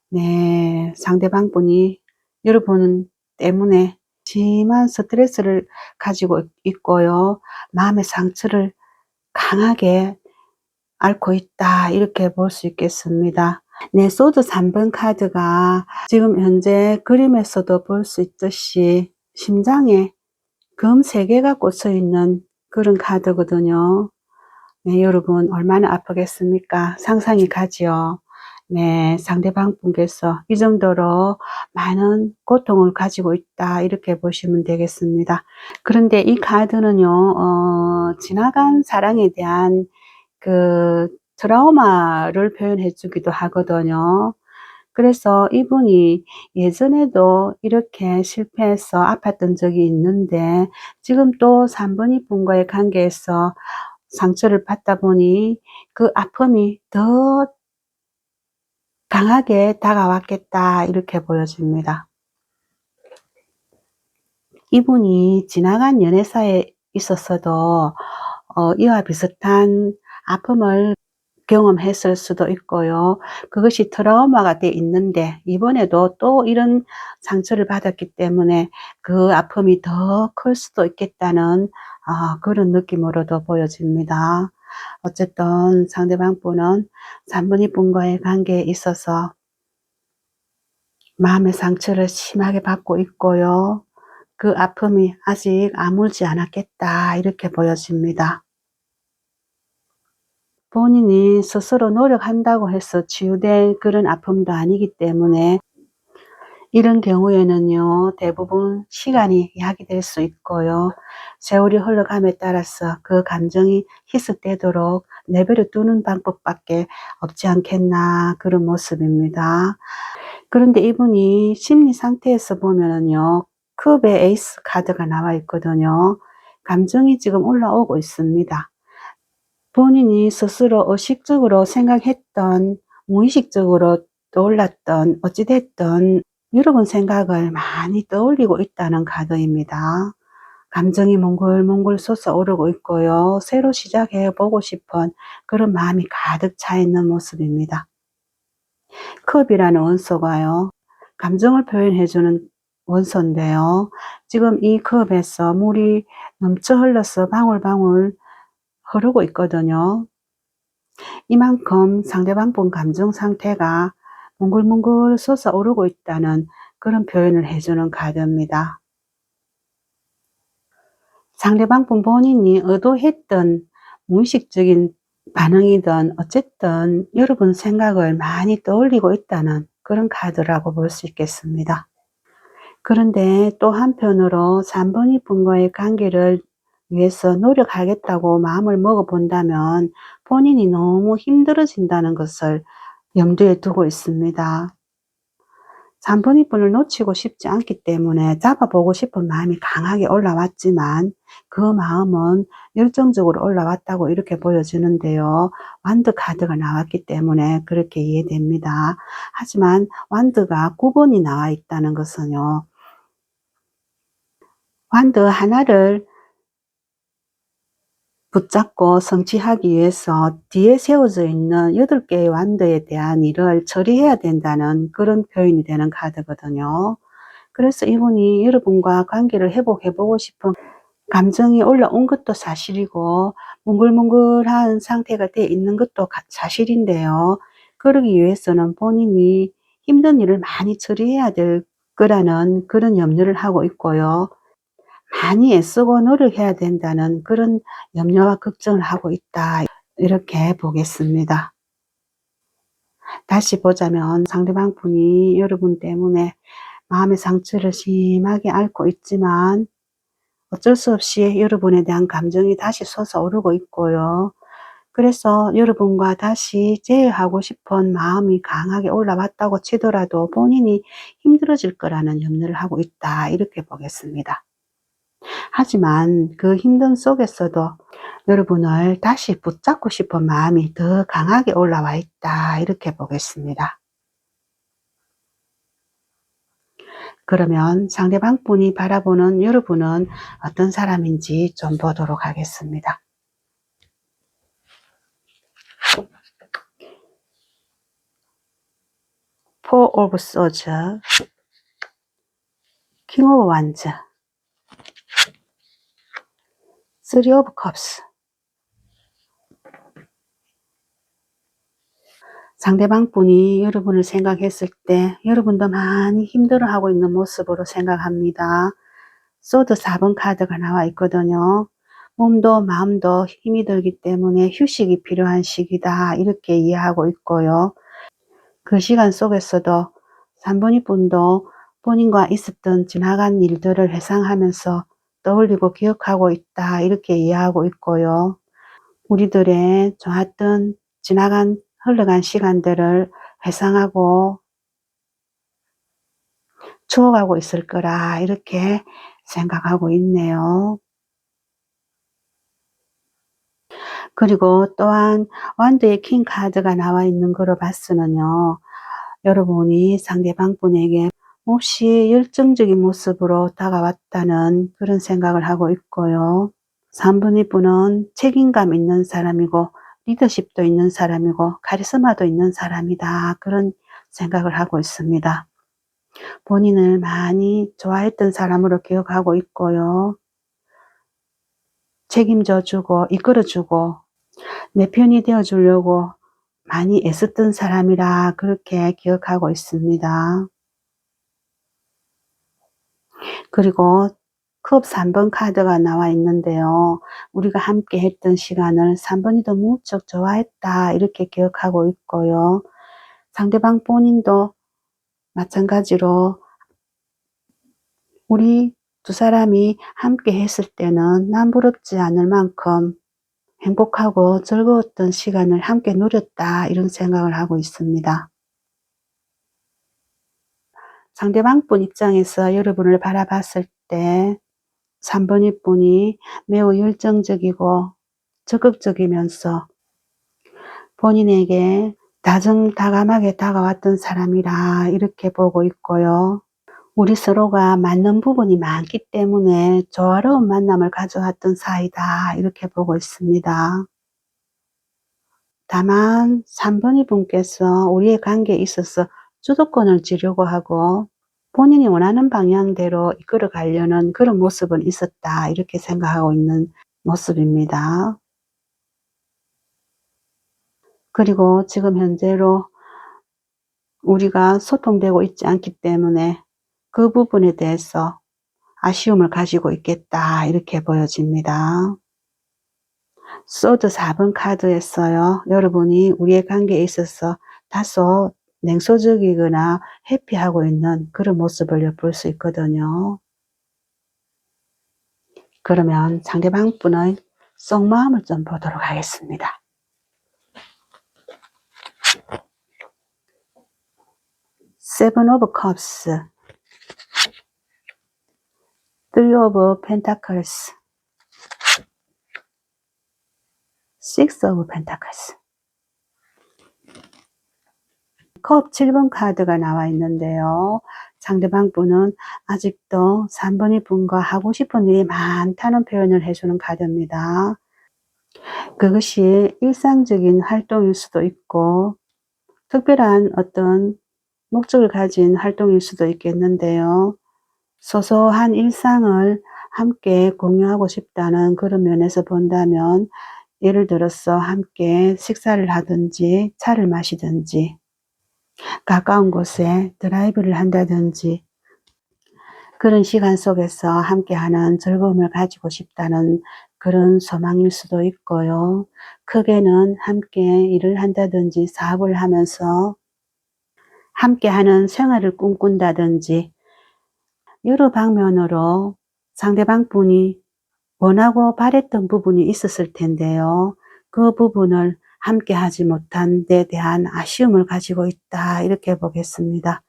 네, 상대방 분이 여러분 때문에 심한 스트레스를 가지고 있고요. 마음의 상처를 강하게 앓고 있다 이렇게 볼 수 있겠습니다. 네, 소드 3번 카드가 지금 현재 그림에서도 볼 수 있듯이 심장에 금 3개가 꽂혀 있는 그런 카드거든요. 네, 여러분 얼마나 아프겠습니까? 상상이 가지요. 네, 상대방 분께서 이 정도로 많은 고통을 가지고 있다 이렇게 보시면 되겠습니다. 그런데 이 카드는요, 지나간 사랑에 대한 그 트라우마를 표현해 주기도 하거든요. 그래서 이분이 예전에도 이렇게 실패해서 아팠던 적이 있는데 지금 또 3번이 분과의 관계에서 상처를 받다 보니 그 아픔이 더 강하게 다가왔겠다 이렇게 보여집니다. 이분이 지나간 연애사에 있었어도 이와 비슷한 아픔을 경험했을 수도 있고요. 그것이 트라우마가 돼 있는데 이번에도 또 이런 상처를 받았기 때문에 그 아픔이 더 클 수도 있겠다는 그런 느낌으로도 보여집니다. 어쨌든 상대방 분은 3번이 분과의 관계에 있어서 마음의 상처를 심하게 받고 있고요. 그 아픔이 아직 아물지 않았겠다 이렇게 보여집니다. 본인이 스스로 노력한다고 해서 치유될 그런 아픔도 아니기 때문에 이런 경우에는요, 대부분 시간이 야기될 수 있고요. 세월이 흘러감에 따라서 그 감정이 희석되도록 내버려 두는 방법밖에 없지 않겠나 그런 모습입니다. 그런데 이분이 심리 상태에서 보면은요, 컵의 에이스 카드가 나와 있거든요. 감정이 지금 올라오고 있습니다. 본인이 스스로 의식적으로 생각했던, 무의식적으로 떠올랐던, 어찌됐든 여러 번 생각을 많이 떠올리고 있다는 카드입니다. 감정이 몽글몽글 솟아오르고 있고요. 새로 시작해 보고 싶은 그런 마음이 가득 차 있는 모습입니다. 컵이라는 원소가요, 감정을 표현해 주는 원소인데요. 지금 이 컵에서 물이 넘쳐 흘러서 방울방울 흐르고 있거든요. 이만큼 상대방 분 감정 상태가 몽글몽글 솟아오르고 있다는 그런 표현을 해주는 카드입니다. 상대방 분 본인이 의도했던 무의식적인 반응이든 어쨌든 여러분 생각을 많이 떠올리고 있다는 그런 카드라고 볼 수 있겠습니다. 그런데 또 한편으로 3번이 분과의 관계를 위해서 노력하겠다고 마음을 먹어 본다면 본인이 너무 힘들어진다는 것을 염두에 두고 있습니다. 3번이 분을 놓치고 싶지 않기 때문에 잡아보고 싶은 마음이 강하게 올라왔지만 그 마음은 열정적으로 올라왔다고 이렇게 보여지는데요. 완드 카드가 나왔기 때문에 그렇게 이해됩니다. 하지만 완드가 9번이 나와 있다는 것은요, 완드 하나를 붙잡고 성취하기 위해서 뒤에 세워져 있는 8개의 완드에 대한 일을 처리해야 된다는 그런 표현이 되는 카드거든요. 그래서 이분이 여러분과 관계를 회복해보고 싶은 감정이 올라온 것도 사실이고 몽글몽글한 상태가 돼 있는 것도 사실인데요. 그러기 위해서는 본인이 힘든 일을 많이 처리해야 될 거라는 그런 염려를 하고 있고요. 많이 애쓰고 노력해야 된다는 그런 염려와 걱정을 하고 있다, 이렇게 보겠습니다. 다시 보자면 상대방 분이 여러분 때문에 마음의 상처를 심하게 앓고 있지만 어쩔 수 없이 여러분에 대한 감정이 다시 솟아오르고 있고요. 그래서 여러분과 다시 재회하고 싶은 마음이 강하게 올라왔다고 치더라도 본인이 힘들어질 거라는 염려를 하고 있다, 이렇게 보겠습니다. 하지만 그 힘든 속에서도 여러분을 다시 붙잡고 싶은 마음이 더 강하게 올라와 있다, 이렇게 보겠습니다. 그러면 상대방 분이 바라보는 여러분은 어떤 사람인지 좀 보도록 하겠습니다. Four of Swords, King of Wands, Three of Cups. 상대방 분이 여러분을 생각했을 때 여러분도 많이 힘들어하고 있는 모습으로 생각합니다. 소드 4번 카드가 나와 있거든요. 몸도 마음도 힘이 들기 때문에 휴식이 필요한 시기다, 이렇게 이해하고 있고요. 그 시간 속에서도 3번이 분도 본인과 있었던 지나간 일들을 회상하면서 떠올리고 기억하고 있다, 이렇게 이해하고 있고요. 우리들의 좋았던 지나간 흘러간 시간들을 회상하고 추억하고 있을 거라, 이렇게 생각하고 있네요. 그리고 또한 완드의 킹 카드가 나와 있는 거로 봤으면요, 여러분이 상대방 분에게 몹시 열정적인 모습으로 다가왔다는 그런 생각을 하고 있고요. 3번의 분은 책임감 있는 사람이고 리더십도 있는 사람이고 카리스마도 있는 사람이다, 그런 생각을 하고 있습니다. 본인을 많이 좋아했던 사람으로 기억하고 있고요. 책임져 주고 이끌어 주고 내 편이 되어 주려고 많이 애썼던 사람이라 그렇게 기억하고 있습니다. 그리고 컵 3번 카드가 나와 있는데요. 우리가 함께 했던 시간을 3번이 더 무척 좋아했다, 이렇게 기억하고 있고요. 상대방 본인도 마찬가지로 우리 두 사람이 함께 했을 때는 남부럽지 않을 만큼 행복하고 즐거웠던 시간을 함께 누렸다, 이런 생각을 하고 있습니다. 상대방 분 입장에서 여러분을 바라봤을 때 3번이 분이 매우 열정적이고 적극적이면서 본인에게 다정다감하게 다가왔던 사람이라 이렇게 보고 있고요. 우리 서로가 맞는 부분이 많기 때문에 조화로운 만남을 가져왔던 사이다 이렇게 보고 있습니다. 다만 3번이 분께서 우리의 관계에 있어서 주도권을 쥐려고 하고 본인이 원하는 방향대로 이끌어 가려는 그런 모습은 있었다 이렇게 생각하고 있는 모습입니다. 그리고 지금 현재로 우리가 소통되고 있지 않기 때문에 그 부분에 대해서 아쉬움을 가지고 있겠다 이렇게 보여집니다. 소드 4번 카드에서요. 여러분이 우리의 관계에 있어서 다소 냉소적이거나 회피하고 있는 그런 모습을 볼 수 있거든요. 그러면 상대방 분의 속마음을 좀 보도록 하겠습니다. 세븐 오브 컵스, 3 오브 펜타클스, 6 오브 펜타클스. 컵 7번 카드가 나와 있는데요. 상대방 분은 아직도 3번이 분과 하고 싶은 일이 많다는 표현을 해주는 카드입니다. 그것이 일상적인 활동일 수도 있고 특별한 어떤 목적을 가진 활동일 수도 있겠는데요. 소소한 일상을 함께 공유하고 싶다는 그런 면에서 본다면 예를 들어서 함께 식사를 하든지 차를 마시든지 가까운 곳에 드라이브를 한다든지 그런 시간 속에서 함께하는 즐거움을 가지고 싶다는 그런 소망일 수도 있고요. 크게는 함께 일을 한다든지 사업을 하면서 함께하는 생활을 꿈꾼다든지 여러 방면으로 상대방 분이 원하고 바랬던 부분이 있었을 텐데요. 그 부분을 함께 하지 못한 데 대한 아쉬움을 가지고 있다 이렇게 보겠습니다.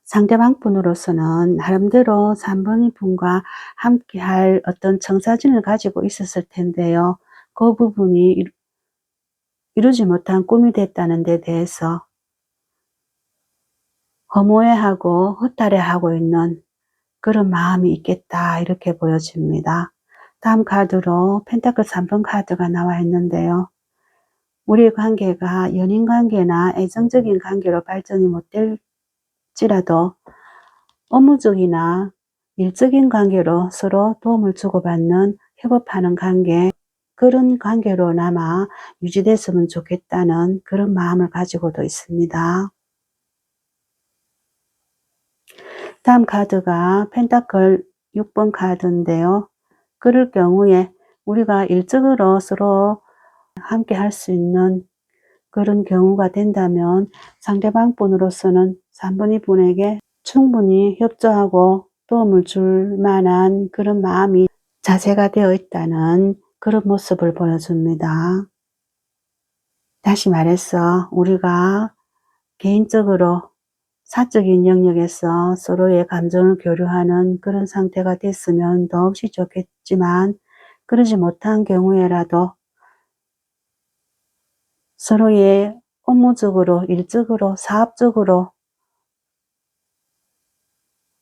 상대방 분으로서는 나름대로 3번의 분과 함께 할 어떤 청사진을 가지고 있었을 텐데요. 그 부분이 이루지 못한 꿈이 됐다는 데 대해서 허무해하고 허탈해하고 있는 그런 마음이 있겠다 이렇게 보여집니다. 다음 카드로 펜타클 3번 카드가 나와 있는데요. 우리의 관계가 연인관계나 애정적인 관계로 발전이 못될지라도 업무적이나 일적인 관계로 서로 도움을 주고받는 협업하는 관계, 그런 관계로나마 유지됐으면 좋겠다는 그런 마음을 가지고도 있습니다. 다음 카드가 펜타클 6번 카드인데요. 그럴 경우에 우리가 일적으로 서로 함께 할 수 있는 그런 경우가 된다면 상대방 분으로서는 3번이 분에게 충분히 협조하고 도움을 줄 만한 그런 마음이 자세가 되어 있다는 그런 모습을 보여줍니다. 다시 말해서 우리가 개인적으로 사적인 영역에서 서로의 감정을 교류하는 그런 상태가 됐으면 더없이 좋겠지만 그러지 못한 경우에라도 서로의 업무적으로, 일적으로, 사업적으로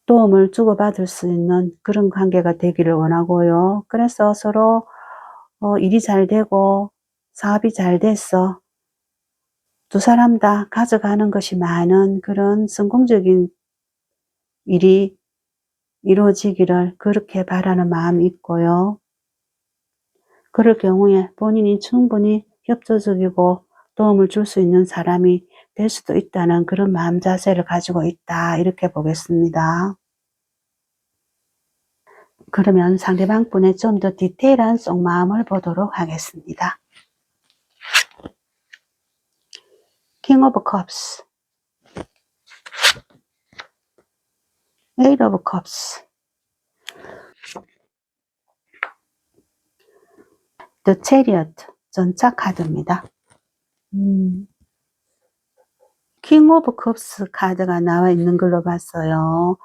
도움을 주고받을 수 있는 그런 관계가 되기를 원하고요. 그래서 서로 일이 잘 되고 사업이 잘 돼서 두 사람 다 가져가는 것이 많은 그런 성공적인 일이 이루어지기를 그렇게 바라는 마음이 있고요. 그럴 경우에 본인이 충분히 협조적이고 도움을 줄 수 있는 사람이 될 수도 있다는 그런 마음 자세를 가지고 있다 이렇게 보겠습니다. 그러면 상대방 분의 좀 더 디테일한 속마음을 보도록 하겠습니다. King of Cups, Eight of Cups, The Chariot, 전차 카드입니다. King of Cups 카드가 나와 있는 걸로 봤어요.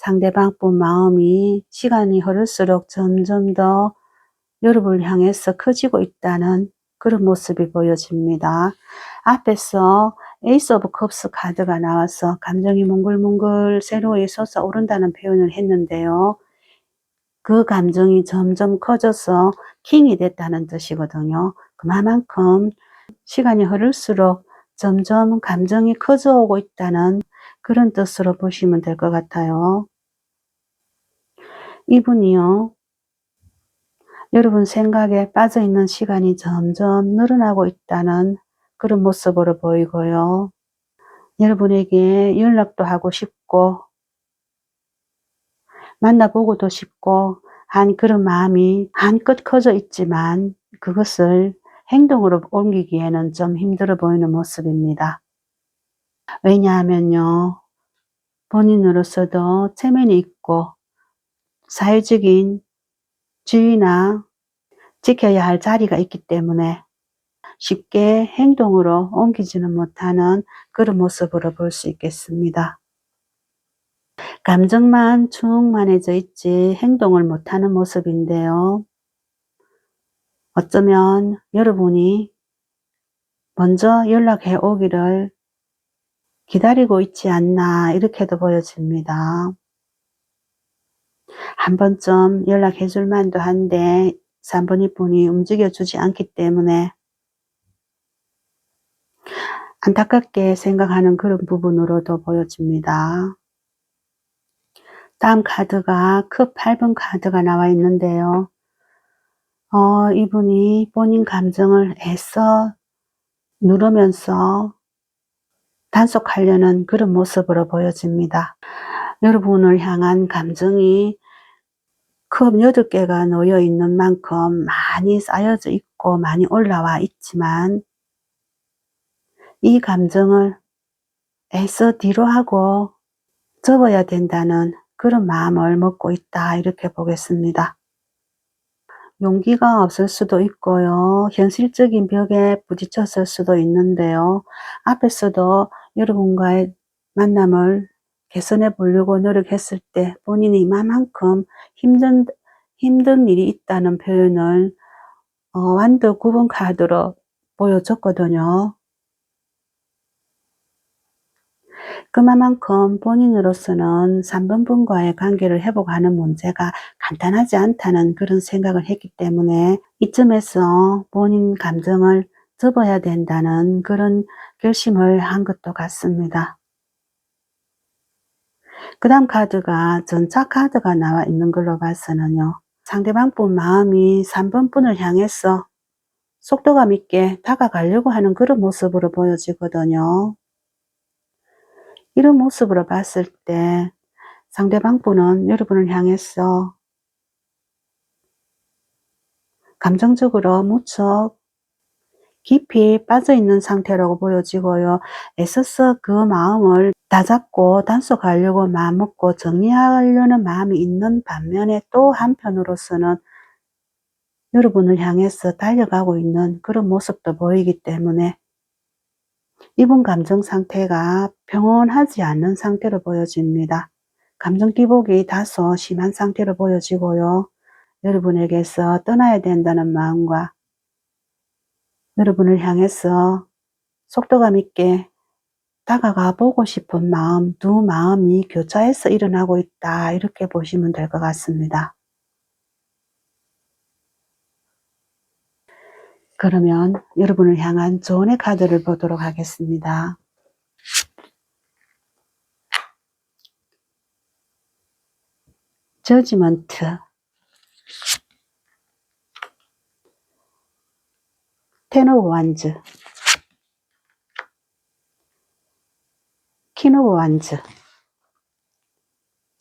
상대방 분 마음이 시간이 흐를수록 점점 더 여러분을 향해서 커지고 있다는 그런 모습이 보여집니다. 앞에서 에이스 오브 컵스 카드가 나와서 감정이 몽글몽글 새로이 솟아오른다는 표현을 했는데요. 그 감정이 점점 커져서 킹이 됐다는 뜻이거든요. 그만큼 시간이 흐를수록 점점 감정이 커져오고 있다는 그런 뜻으로 보시면 될 것 같아요. 이분이요, 여러분 생각에 빠져있는 시간이 점점 늘어나고 있다는 그런 모습으로 보이고요. 여러분에게 연락도 하고 싶고 만나보고도 싶고 한 그런 마음이 한껏 커져 있지만 그것을 행동으로 옮기기에는 좀 힘들어 보이는 모습입니다. 왜냐하면요, 본인으로서도 체면이 있고 사회적인 지위나 지켜야 할 자리가 있기 때문에 쉽게 행동으로 옮기지는 못하는 그런 모습으로 볼 수 있겠습니다. 감정만 충만해져 있지 행동을 못하는 모습인데요. 어쩌면 여러분이 먼저 연락해 오기를 기다리고 있지 않나 이렇게도 보여집니다. 한 번쯤 연락해 줄 만도 한데 3번 이분이 움직여 주지 않기 때문에 안타깝게 생각하는 그런 부분으로도 보여집니다. 다음 카드가 컵 8번 카드가 나와 있는데요. 이분이 본인 감정을 애써 누르면서 단속하려는 그런 모습으로 보여집니다. 여러분을 향한 감정이 컵 8개가 놓여 있는 만큼 많이 쌓여져 있고 많이 올라와 있지만 이 감정을 애써 뒤로 하고 접어야 된다는 그런 마음을 먹고 있다 이렇게 보겠습니다. 용기가 없을 수도 있고요. 현실적인 벽에 부딪혔을 수도 있는데요. 앞에서도 여러분과의 만남을 개선해 보려고 노력했을 때 본인이 이만큼 힘든 일이 있다는 표현을 완드 9번 카드로 보여줬거든요. 그만큼 본인으로서는 3번 분과의 관계를 회복하는 문제가 간단하지 않다는 그런 생각을 했기 때문에 이쯤에서 본인 감정을 접어야 된다는 그런 결심을 한 것도 같습니다. 그 다음 카드가 전차 카드가 나와 있는 걸로 봐서는요, 상대방 분 마음이 3번 분을 향해서 속도감 있게 다가가려고 하는 그런 모습으로 보여지거든요. 이런 모습으로 봤을 때 상대방 분은 여러분을 향해서 감정적으로 무척 깊이 빠져있는 상태라고 보여지고요. 애써서 그 마음을 다잡고 단속하려고 마음먹고 정리하려는 마음이 있는 반면에 또 한편으로서는 여러분을 향해서 달려가고 있는 그런 모습도 보이기 때문에 이분 감정 상태가 평온하지 않는 상태로 보여집니다. 감정 기복이 다소 심한 상태로 보여지고요. 여러분에게서 떠나야 된다는 마음과 여러분을 향해서 속도감 있게 다가가 보고 싶은 마음, 두 마음이 교차해서 일어나고 있다 이렇게 보시면 될 것 같습니다. 그러면 여러분을 향한 조언의 카드를 보도록 하겠습니다. 저지먼트, 텐 오브 완즈, 퀸 오브 완즈.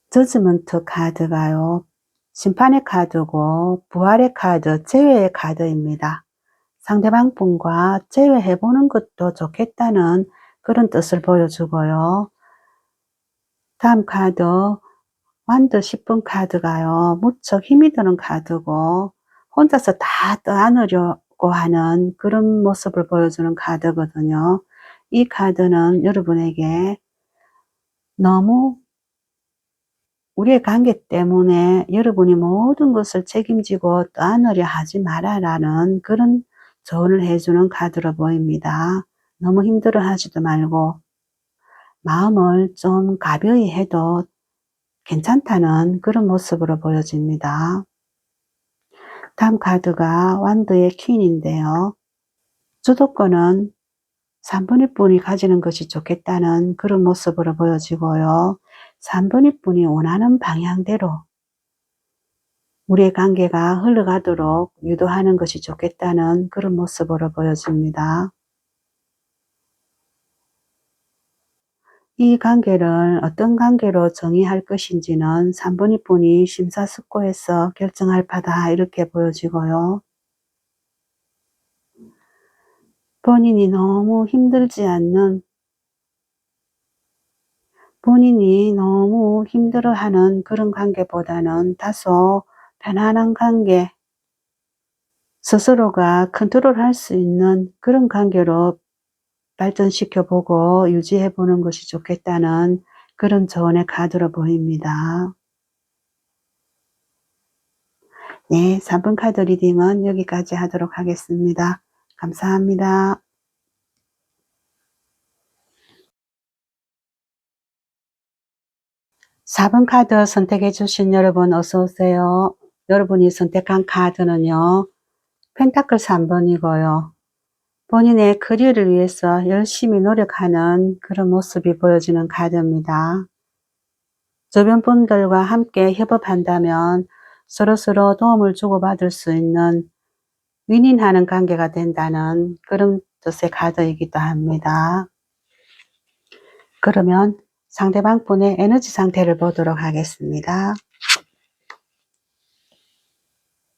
저지먼트 카드가요, 심판의 카드고 부활의 카드, 재회의 카드입니다. 상대방 분과 재회해보는 것도 좋겠다는 그런 뜻을 보여주고요. 다음 카드 완드 10번 카드가요, 무척 힘이 드는 카드고 혼자서 다 떠안으려고 하는 그런 모습을 보여주는 카드거든요. 이 카드는 여러분에게 너무 우리의 관계 때문에 여러분이 모든 것을 책임지고 떠안으려 하지 마라라는 그런 조언을 해주는 카드로 보입니다. 너무 힘들어 하지도 말고 마음을 좀 가벼이 해도 괜찮다는 그런 모습으로 보여집니다. 다음 카드가 완드의 퀸인데요. 주도권은 3분의 분이 가지는 것이 좋겠다는 그런 모습으로 보여지고요. 3분의 분이 원하는 방향대로 우리의 관계가 흘러가도록 유도하는 것이 좋겠다는 그런 모습으로 보여집니다. 이 관계를 어떤 관계로 정의할 것인지는 3분의 분이 심사숙고해서 결정할 바다 이렇게 보여지고요. 본인이 너무 힘들지 않는, 본인이 너무 힘들어하는 그런 관계보다는 다소 편안한 관계, 스스로가 컨트롤할 수 있는 그런 관계로 발전시켜 보고 유지해 보는 것이 좋겠다는 그런 조언의 카드로 보입니다. 네, 3번 카드 리딩은 여기까지 하도록 하겠습니다. 감사합니다. 4번 카드 선택해 주신 여러분 어서 오세요. 여러분이 선택한 카드는요. 펜타클 3번이고요. 본인의 커리어를 위해서 열심히 노력하는 그런 모습이 보여지는 카드입니다. 주변 분들과 함께 협업한다면 서로서로 도움을 주고받을 수 있는 윈윈하는 관계가 된다는 그런 뜻의 카드이기도 합니다. 그러면 상대방 분의 에너지 상태를 보도록 하겠습니다.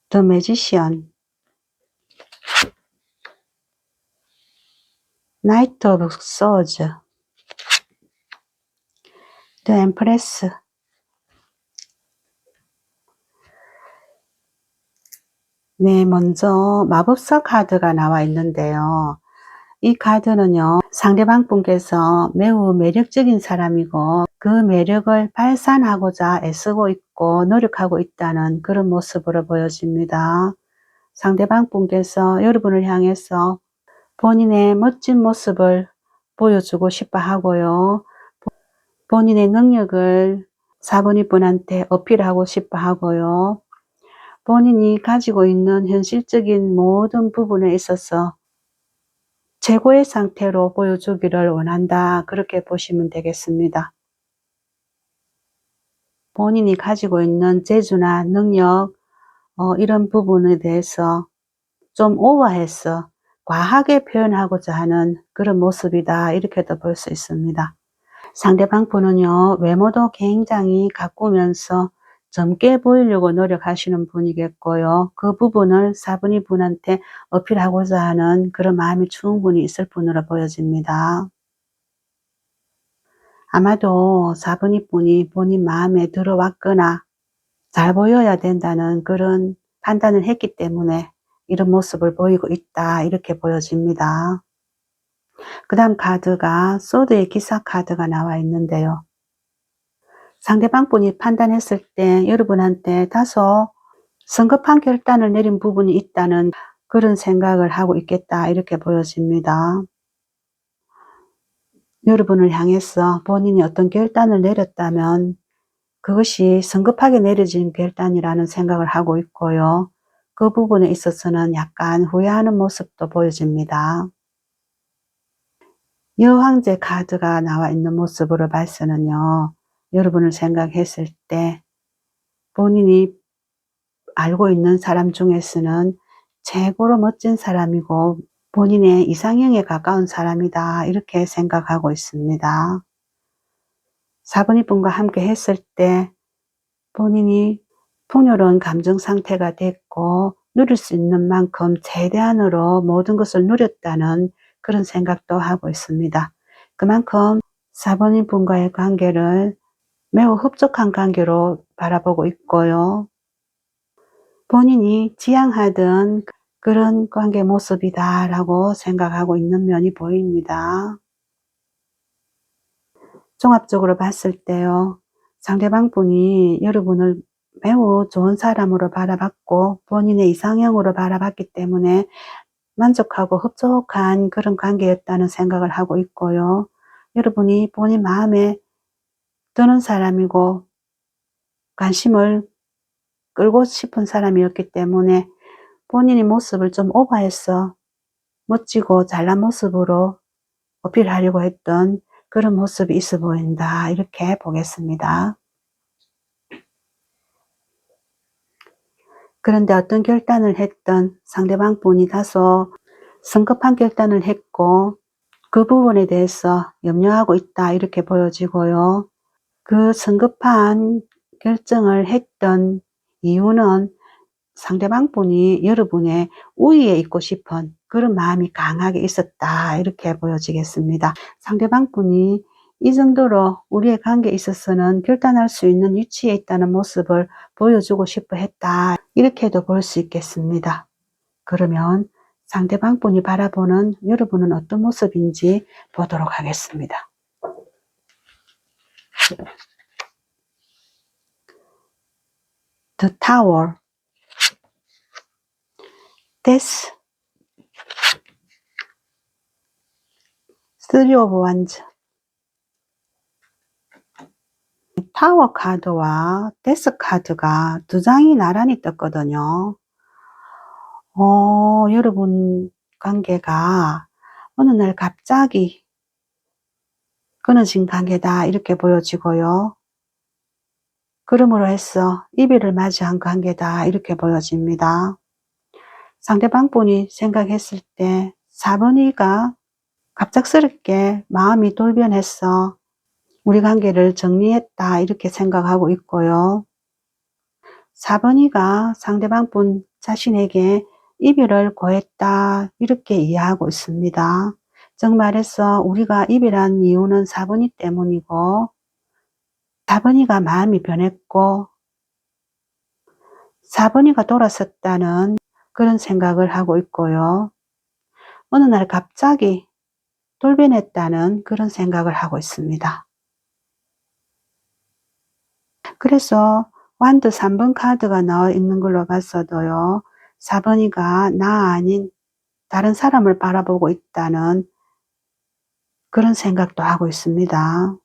The Magician, Knight of Swords, The Empress. 네, 먼저 마법사 카드가 나와 있는데요. 이 카드는요, 상대방 분께서 매우 매력적인 사람이고 그 매력을 발산하고자 애쓰고 있고 노력하고 있다는 그런 모습으로 보여집니다. 상대방 분께서 여러분을 향해서 본인의 멋진 모습을 보여주고 싶어 하고요. 본인의 능력을 4번이 분한테 어필하고 싶어 하고요. 본인이 가지고 있는 현실적인 모든 부분에 있어서 최고의 상태로 보여주기를 원한다. 그렇게 보시면 되겠습니다. 본인이 가지고 있는 재주나 능력 이런 부분에 대해서 좀 오버해서 과하게 표현하고자 하는 그런 모습이다. 이렇게도 볼 수 있습니다. 상대방 분은요. 외모도 굉장히 가꾸면서 젊게 보이려고 노력하시는 분이겠고요. 그 부분을 4분이 분한테 어필하고자 하는 그런 마음이 충분히 있을 분으로 보여집니다. 아마도 4분이 분이 본인 마음에 들어왔거나 잘 보여야 된다는 그런 판단을 했기 때문에 이런 모습을 보이고 있다. 이렇게 보여집니다. 그 다음 카드가 소드의 기사 카드가 나와 있는데요. 상대방 분이 판단했을 때 여러분한테 다소 성급한 결단을 내린 부분이 있다는 그런 생각을 하고 있겠다. 이렇게 보여집니다. 여러분을 향해서 본인이 어떤 결단을 내렸다면 그것이 성급하게 내려진 결단이라는 생각을 하고 있고요. 그 부분에 있어서는 약간 후회하는 모습도 보여집니다. 여왕제 카드가 나와 있는 모습으로 봐서는요. 여러분을 생각했을 때 본인이 알고 있는 사람 중에서는 최고로 멋진 사람이고 본인의 이상형에 가까운 사람이다. 이렇게 생각하고 있습니다. 4분의 분과 함께 했을 때 본인이 풍요로운 감정 상태가 됐고 누릴 수 있는 만큼 최대한으로 모든 것을 누렸다는 그런 생각도 하고 있습니다. 그만큼 4번인 분과의 관계를 매우 흡족한 관계로 바라보고 있고요. 본인이 지향하던 그런 관계 모습이다 라고 생각하고 있는 면이 보입니다. 종합적으로 봤을 때요. 상대방 분이 여러분을 매우 좋은 사람으로 바라봤고 본인의 이상형으로 바라봤기 때문에 만족하고 흡족한 그런 관계였다는 생각을 하고 있고요. 여러분이 본인 마음에 드는 사람이고 관심을 끌고 싶은 사람이었기 때문에 본인의 모습을 좀 오버해서 멋지고 잘난 모습으로 어필하려고 했던 그런 모습이 있어 보인다, 이렇게 보겠습니다. 그런데 어떤 결단을 했던 상대방 분이 다소 성급한 결단을 했고 그 부분에 대해서 염려하고 있다, 이렇게 보여지고요. 그 성급한 결정을 했던 이유는 상대방 분이 여러분의 우위에 있고 싶은 그런 마음이 강하게 있었다, 이렇게 보여지겠습니다. 상대방 분이 이 정도로 우리의 관계에 있어서는 결단할 수 있는 위치에 있다는 모습을 보여주고 싶어 했다, 이렇게도 볼 수 있겠습니다. 그러면 상대방 분이 바라보는 여러분은 어떤 모습인지 보도록 하겠습니다. The Tower, Death, Three of Wands. 타워 카드와 데스 카드가 두 장이 나란히 떴거든요. 여러분 관계가 어느 날 갑자기 끊어진 관계다, 이렇게 보여지고요. 그러므로 해서 이별을 맞이한 관계다, 이렇게 보여집니다. 상대방 분이 생각했을 때 4번이가 갑작스럽게 마음이 돌변해서 우리 관계를 정리했다, 이렇게 생각하고 있고요. 4번이가 상대방 분 자신에게 이별을 고했다, 이렇게 이해하고 있습니다. 즉 말해서 우리가 이별한 이유는 4번이 때문이고 4번이가 마음이 변했고 4번이가 돌아섰다는 그런 생각을 하고 있고요. 어느 날 갑자기 돌변했다는 그런 생각을 하고 있습니다. 그래서 완드 3번 카드가 나와 있는 걸로 봤어도요. 4번이가 나 아닌 다른 사람을 바라보고 있다는 그런 생각도 하고 있습니다.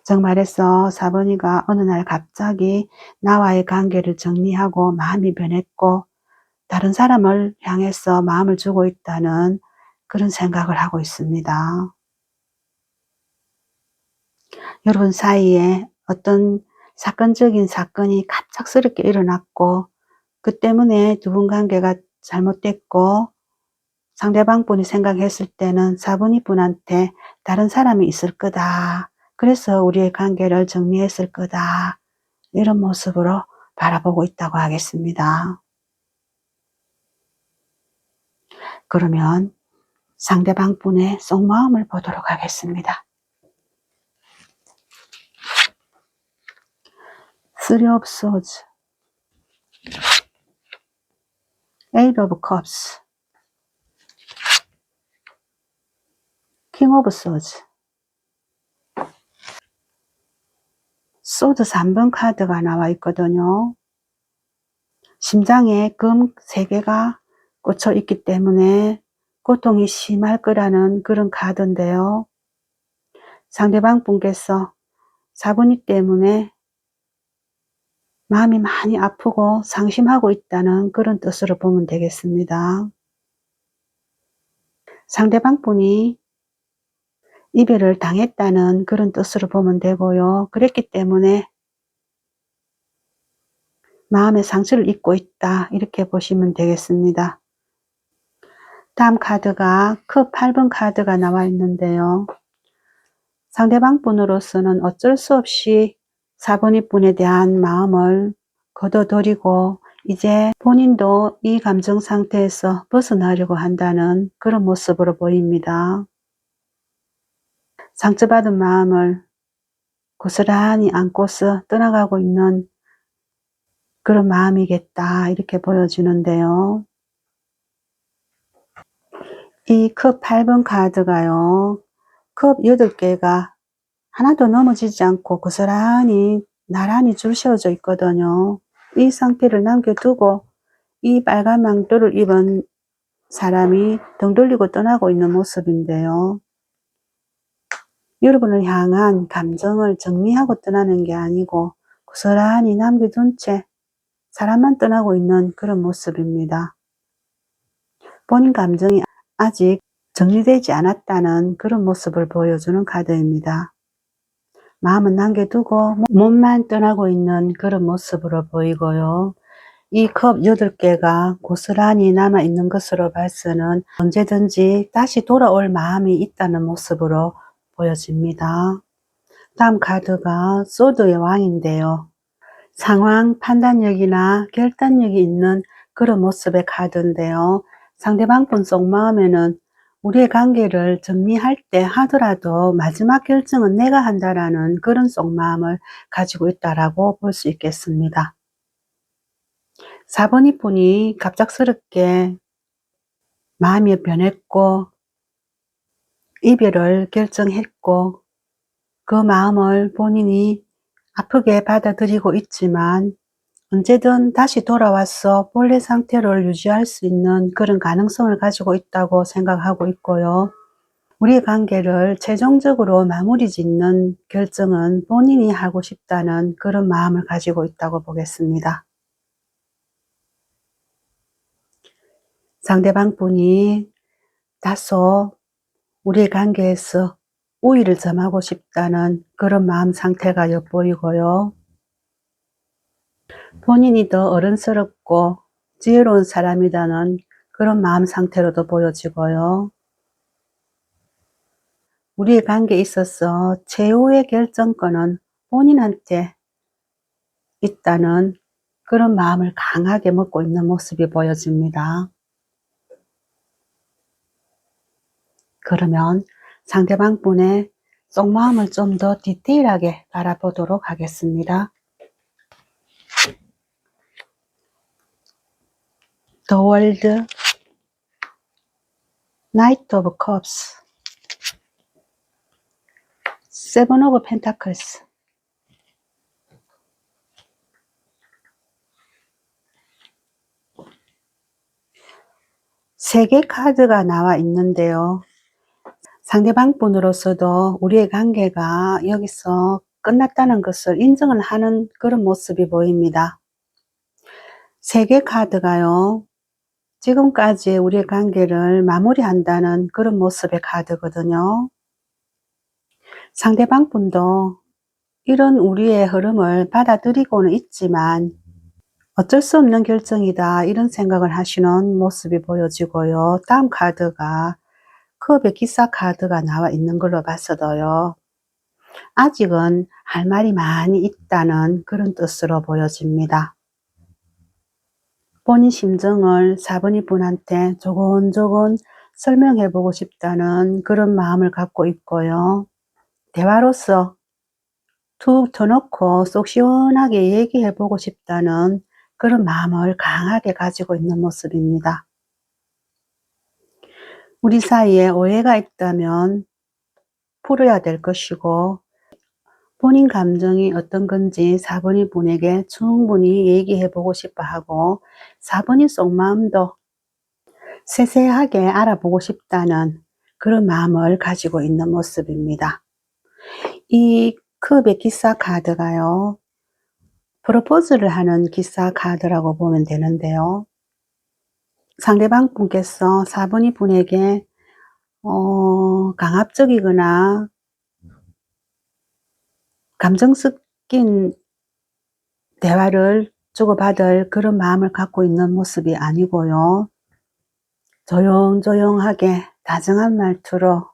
즉 말해서 4번이가 어느 날 갑자기 나와의 관계를 정리하고 마음이 변했고 다른 사람을 향해서 마음을 주고 있다는 그런 생각을 하고 있습니다. 여러분 사이에 어떤 사건적인 사건이 갑작스럽게 일어났고 그 때문에 두 분 관계가 잘못됐고 상대방 분이 생각했을 때는 4번이 분한테 다른 사람이 있을 거다, 그래서 우리의 관계를 정리했을 거다, 이런 모습으로 바라보고 있다고 하겠습니다. 그러면 상대방 분의 속마음을 보도록 하겠습니다. Three of Swords, Eight of Cups, King of Swords. 소드 3번 카드가 나와 있거든요. 심장에 금 3개가 꽂혀 있기 때문에 고통이 심할 거라는 그런 카드인데요. 상대방 분께서 4번이 때문에 마음이 많이 아프고 상심하고 있다는 그런 뜻으로 보면 되겠습니다. 상대방 분이 이별을 당했다는 그런 뜻으로 보면 되고요. 그랬기 때문에 마음의 상처를 입고 있다, 이렇게 보시면 되겠습니다. 다음 카드가 컵 8번 카드가 나와 있는데요. 상대방 분으로서는 어쩔 수 없이 4번이 분에 대한 마음을 거둬들이고 이제 본인도 이 감정 상태에서 벗어나려고 한다는 그런 모습으로 보입니다. 상처받은 마음을 고스란히 안고서 떠나가고 있는 그런 마음이겠다, 이렇게 보여지는데요. 이 컵 8번 카드가요. 컵 8개가 하나도 넘어지지 않고 고스란히 나란히 줄 세워져 있거든요. 이 상태를 남겨두고 이 빨간 망토를 입은 사람이 등 돌리고 떠나고 있는 모습인데요. 여러분을 향한 감정을 정리하고 떠나는 게 아니고 고스란히 남겨둔 채 사람만 떠나고 있는 그런 모습입니다. 본인 감정이 아직 정리되지 않았다는 그런 모습을 보여주는 카드입니다. 마음은 남겨두고 몸만 떠나고 있는 그런 모습으로 보이고요. 이 컵 8개가 고스란히 남아있는 것으로 봐서는 언제든지 다시 돌아올 마음이 있다는 모습으로 보여집니다. 다음 카드가 소드의 왕인데요. 상황 판단력이나 결단력이 있는 그런 모습의 카드인데요. 상대방 분 속마음에는 우리의 관계를 정리할 때 하더라도 마지막 결정은 내가 한다라는 그런 속마음을 가지고 있다라고 볼 수 있겠습니다. 4번이 분이 갑작스럽게 마음이 변했고 이별을 결정했고 그 마음을 본인이 아프게 받아들이고 있지만 언제든 다시 돌아와서 본래 상태를 유지할 수 있는 그런 가능성을 가지고 있다고 생각하고 있고요. 우리의 관계를 최종적으로 마무리 짓는 결정은 본인이 하고 싶다는 그런 마음을 가지고 있다고 보겠습니다. 상대방 분이 다소 우리의 관계에서 우위를 점하고 싶다는 그런 마음 상태가 엿보이고요. 본인이 더 어른스럽고 지혜로운 사람이라는 그런 마음 상태로도 보여지고요. 우리의 관계에 있어서 최후의 결정권은 본인한테 있다는 그런 마음을 강하게 먹고 있는 모습이 보여집니다. 그러면 상대방 분의 속마음을 좀 더 디테일하게 알아보도록 하겠습니다. The World, Knight of Cups, Seven of Pentacles, 세 개 카드가 나와 있는데요. 상대방 분으로서도 우리의 관계가 여기서 끝났다는 것을 인정을 하는 그런 모습이 보입니다. 세 개 카드가요. 지금까지 우리의 관계를 마무리한다는 그런 모습의 카드거든요. 상대방 분도 이런 우리의 흐름을 받아들이고는 있지만 어쩔 수 없는 결정이다 이런 생각을 하시는 모습이 보여지고요. 다음 카드가 컵의 기사 카드가 나와 있는 걸로 봐서도요. 아직은 할 말이 많이 있다는 그런 뜻으로 보여집니다. 본인 심정을 4번이 분한테 조곤조곤 설명해 보고 싶다는 그런 마음을 갖고 있고요. 대화로서 툭 터놓고 속 시원하게 얘기해 보고 싶다는 그런 마음을 강하게 가지고 있는 모습입니다. 우리 사이에 오해가 있다면 풀어야 될 것이고 본인 감정이 어떤 건지 4번이 분에게 충분히 얘기해 보고 싶어 하고 4번이 속마음도 세세하게 알아보고 싶다는 그런 마음을 가지고 있는 모습입니다. 이 컵의 기사 카드가요. 프로포즈를 하는 기사 카드라고 보면 되는데요. 상대방 분께서 4번이 분에게 강압적이거나 감정 섞인 대화를 주고받을 그런 마음을 갖고 있는 모습이 아니고요. 조용조용하게 다정한 말투로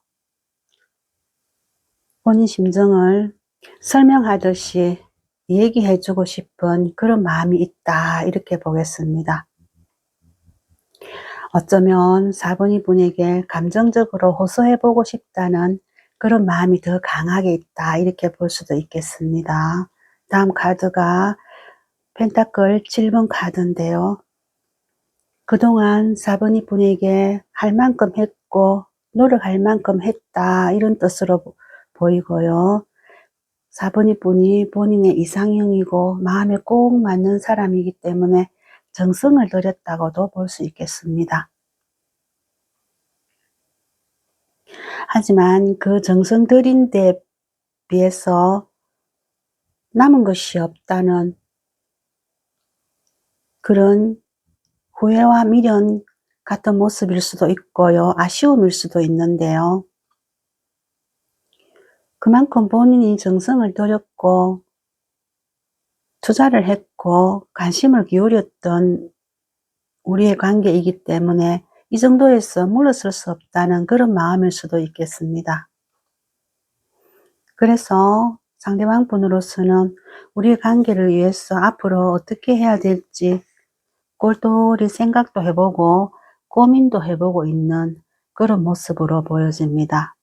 본인 심정을 설명하듯이 얘기해 주고 싶은 그런 마음이 있다 이렇게 보겠습니다. 어쩌면 4번이 분에게 감정적으로 호소해 보고 싶다는 그런 마음이 더 강하게 있다 이렇게 볼 수도 있겠습니다. 다음 카드가 펜타클 7번 카드인데요. 그동안 4번이 분에게 할 만큼 했고 노력할 만큼 했다 이런 뜻으로 보이고요. 4번이 본인의 이상형이고 마음에 꼭 맞는 사람이기 때문에 정성을 들였다고도 볼 수 있겠습니다. 하지만 그 정성 들인 데 비해서 남은 것이 없다는 그런 후회와 미련 같은 모습일 수도 있고요. 아쉬움일 수도 있는데요. 그만큼 본인이 정성을 들였고 투자를 했고 관심을 기울였던 우리의 관계이기 때문에 이 정도에서 물러설 수 없다는 그런 마음일 수도 있겠습니다. 그래서 상대방 분으로서는 우리의 관계를 위해서 앞으로 어떻게 해야 될지 꼴똘히 생각도 해보고 고민도 해보고 있는 그런 모습으로 보여집니다.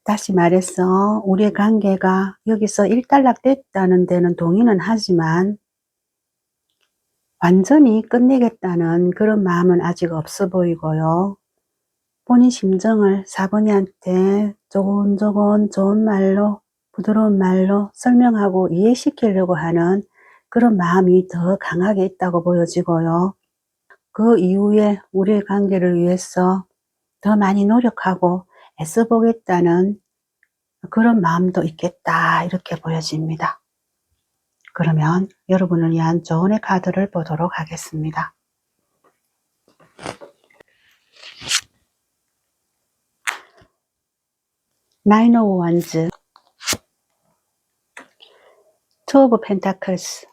다시 말해서 우리의 관계가 여기서 일단락됐다는 데는 동의는 하지만 완전히 끝내겠다는 그런 마음은 아직 없어 보이고요. 본인 심정을 4번이한테 조곤조곤 좋은 말로 부드러운 말로 설명하고 이해시키려고 하는 그런 마음이 더 강하게 있다고 보여지고요. 그 이후에 우리의 관계를 위해서 더 많이 노력하고 애써보겠다는 그런 마음도 있겠다 이렇게 보여집니다. 그러면 여러분을 위한 조언의 카드를 보도록 하겠습니다. 나인 오브 원즈, 투 오브 펜타클스,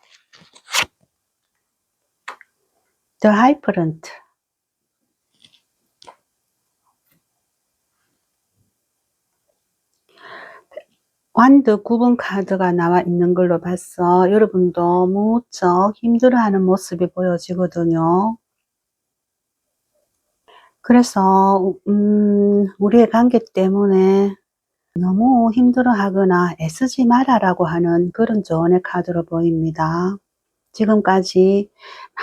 더 하이퍼런트, 완드 9번 카드가 나와 있는 걸로 봐서 여러분도 무척 힘들어하는 모습이 보여지거든요. 그래서 우리의 관계 때문에 너무 힘들어하거나 애쓰지 마라라고 하는 그런 조언의 카드로 보입니다. 지금까지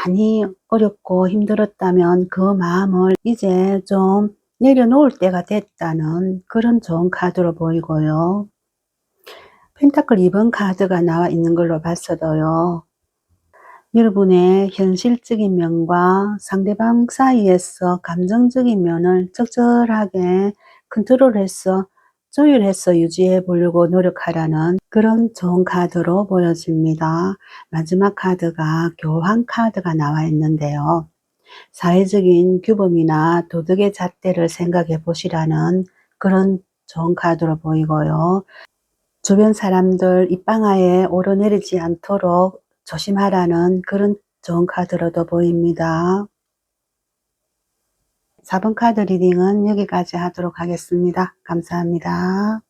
많이 어렵고 힘들었다면 그 마음을 이제 좀 내려놓을 때가 됐다는 그런 좋은 카드로 보이고요. 펜타클 2번 카드가 나와 있는 걸로 봤어도요. 여러분의 현실적인 면과 상대방 사이에서 감정적인 면을 적절하게 컨트롤해서 조율해서 유지해 보려고 노력하라는 그런 좋은 카드로 보여집니다. 마지막 카드가 교황 카드가 나와 있는데요. 사회적인 규범이나 도덕의 잣대를 생각해 보시라는 그런 좋은 카드로 보이고요. 주변 사람들 입방아에 오르내리지 않도록 조심하라는 그런 좋은 카드로도 보입니다. 4번 카드 리딩은 여기까지 하도록 하겠습니다. 감사합니다.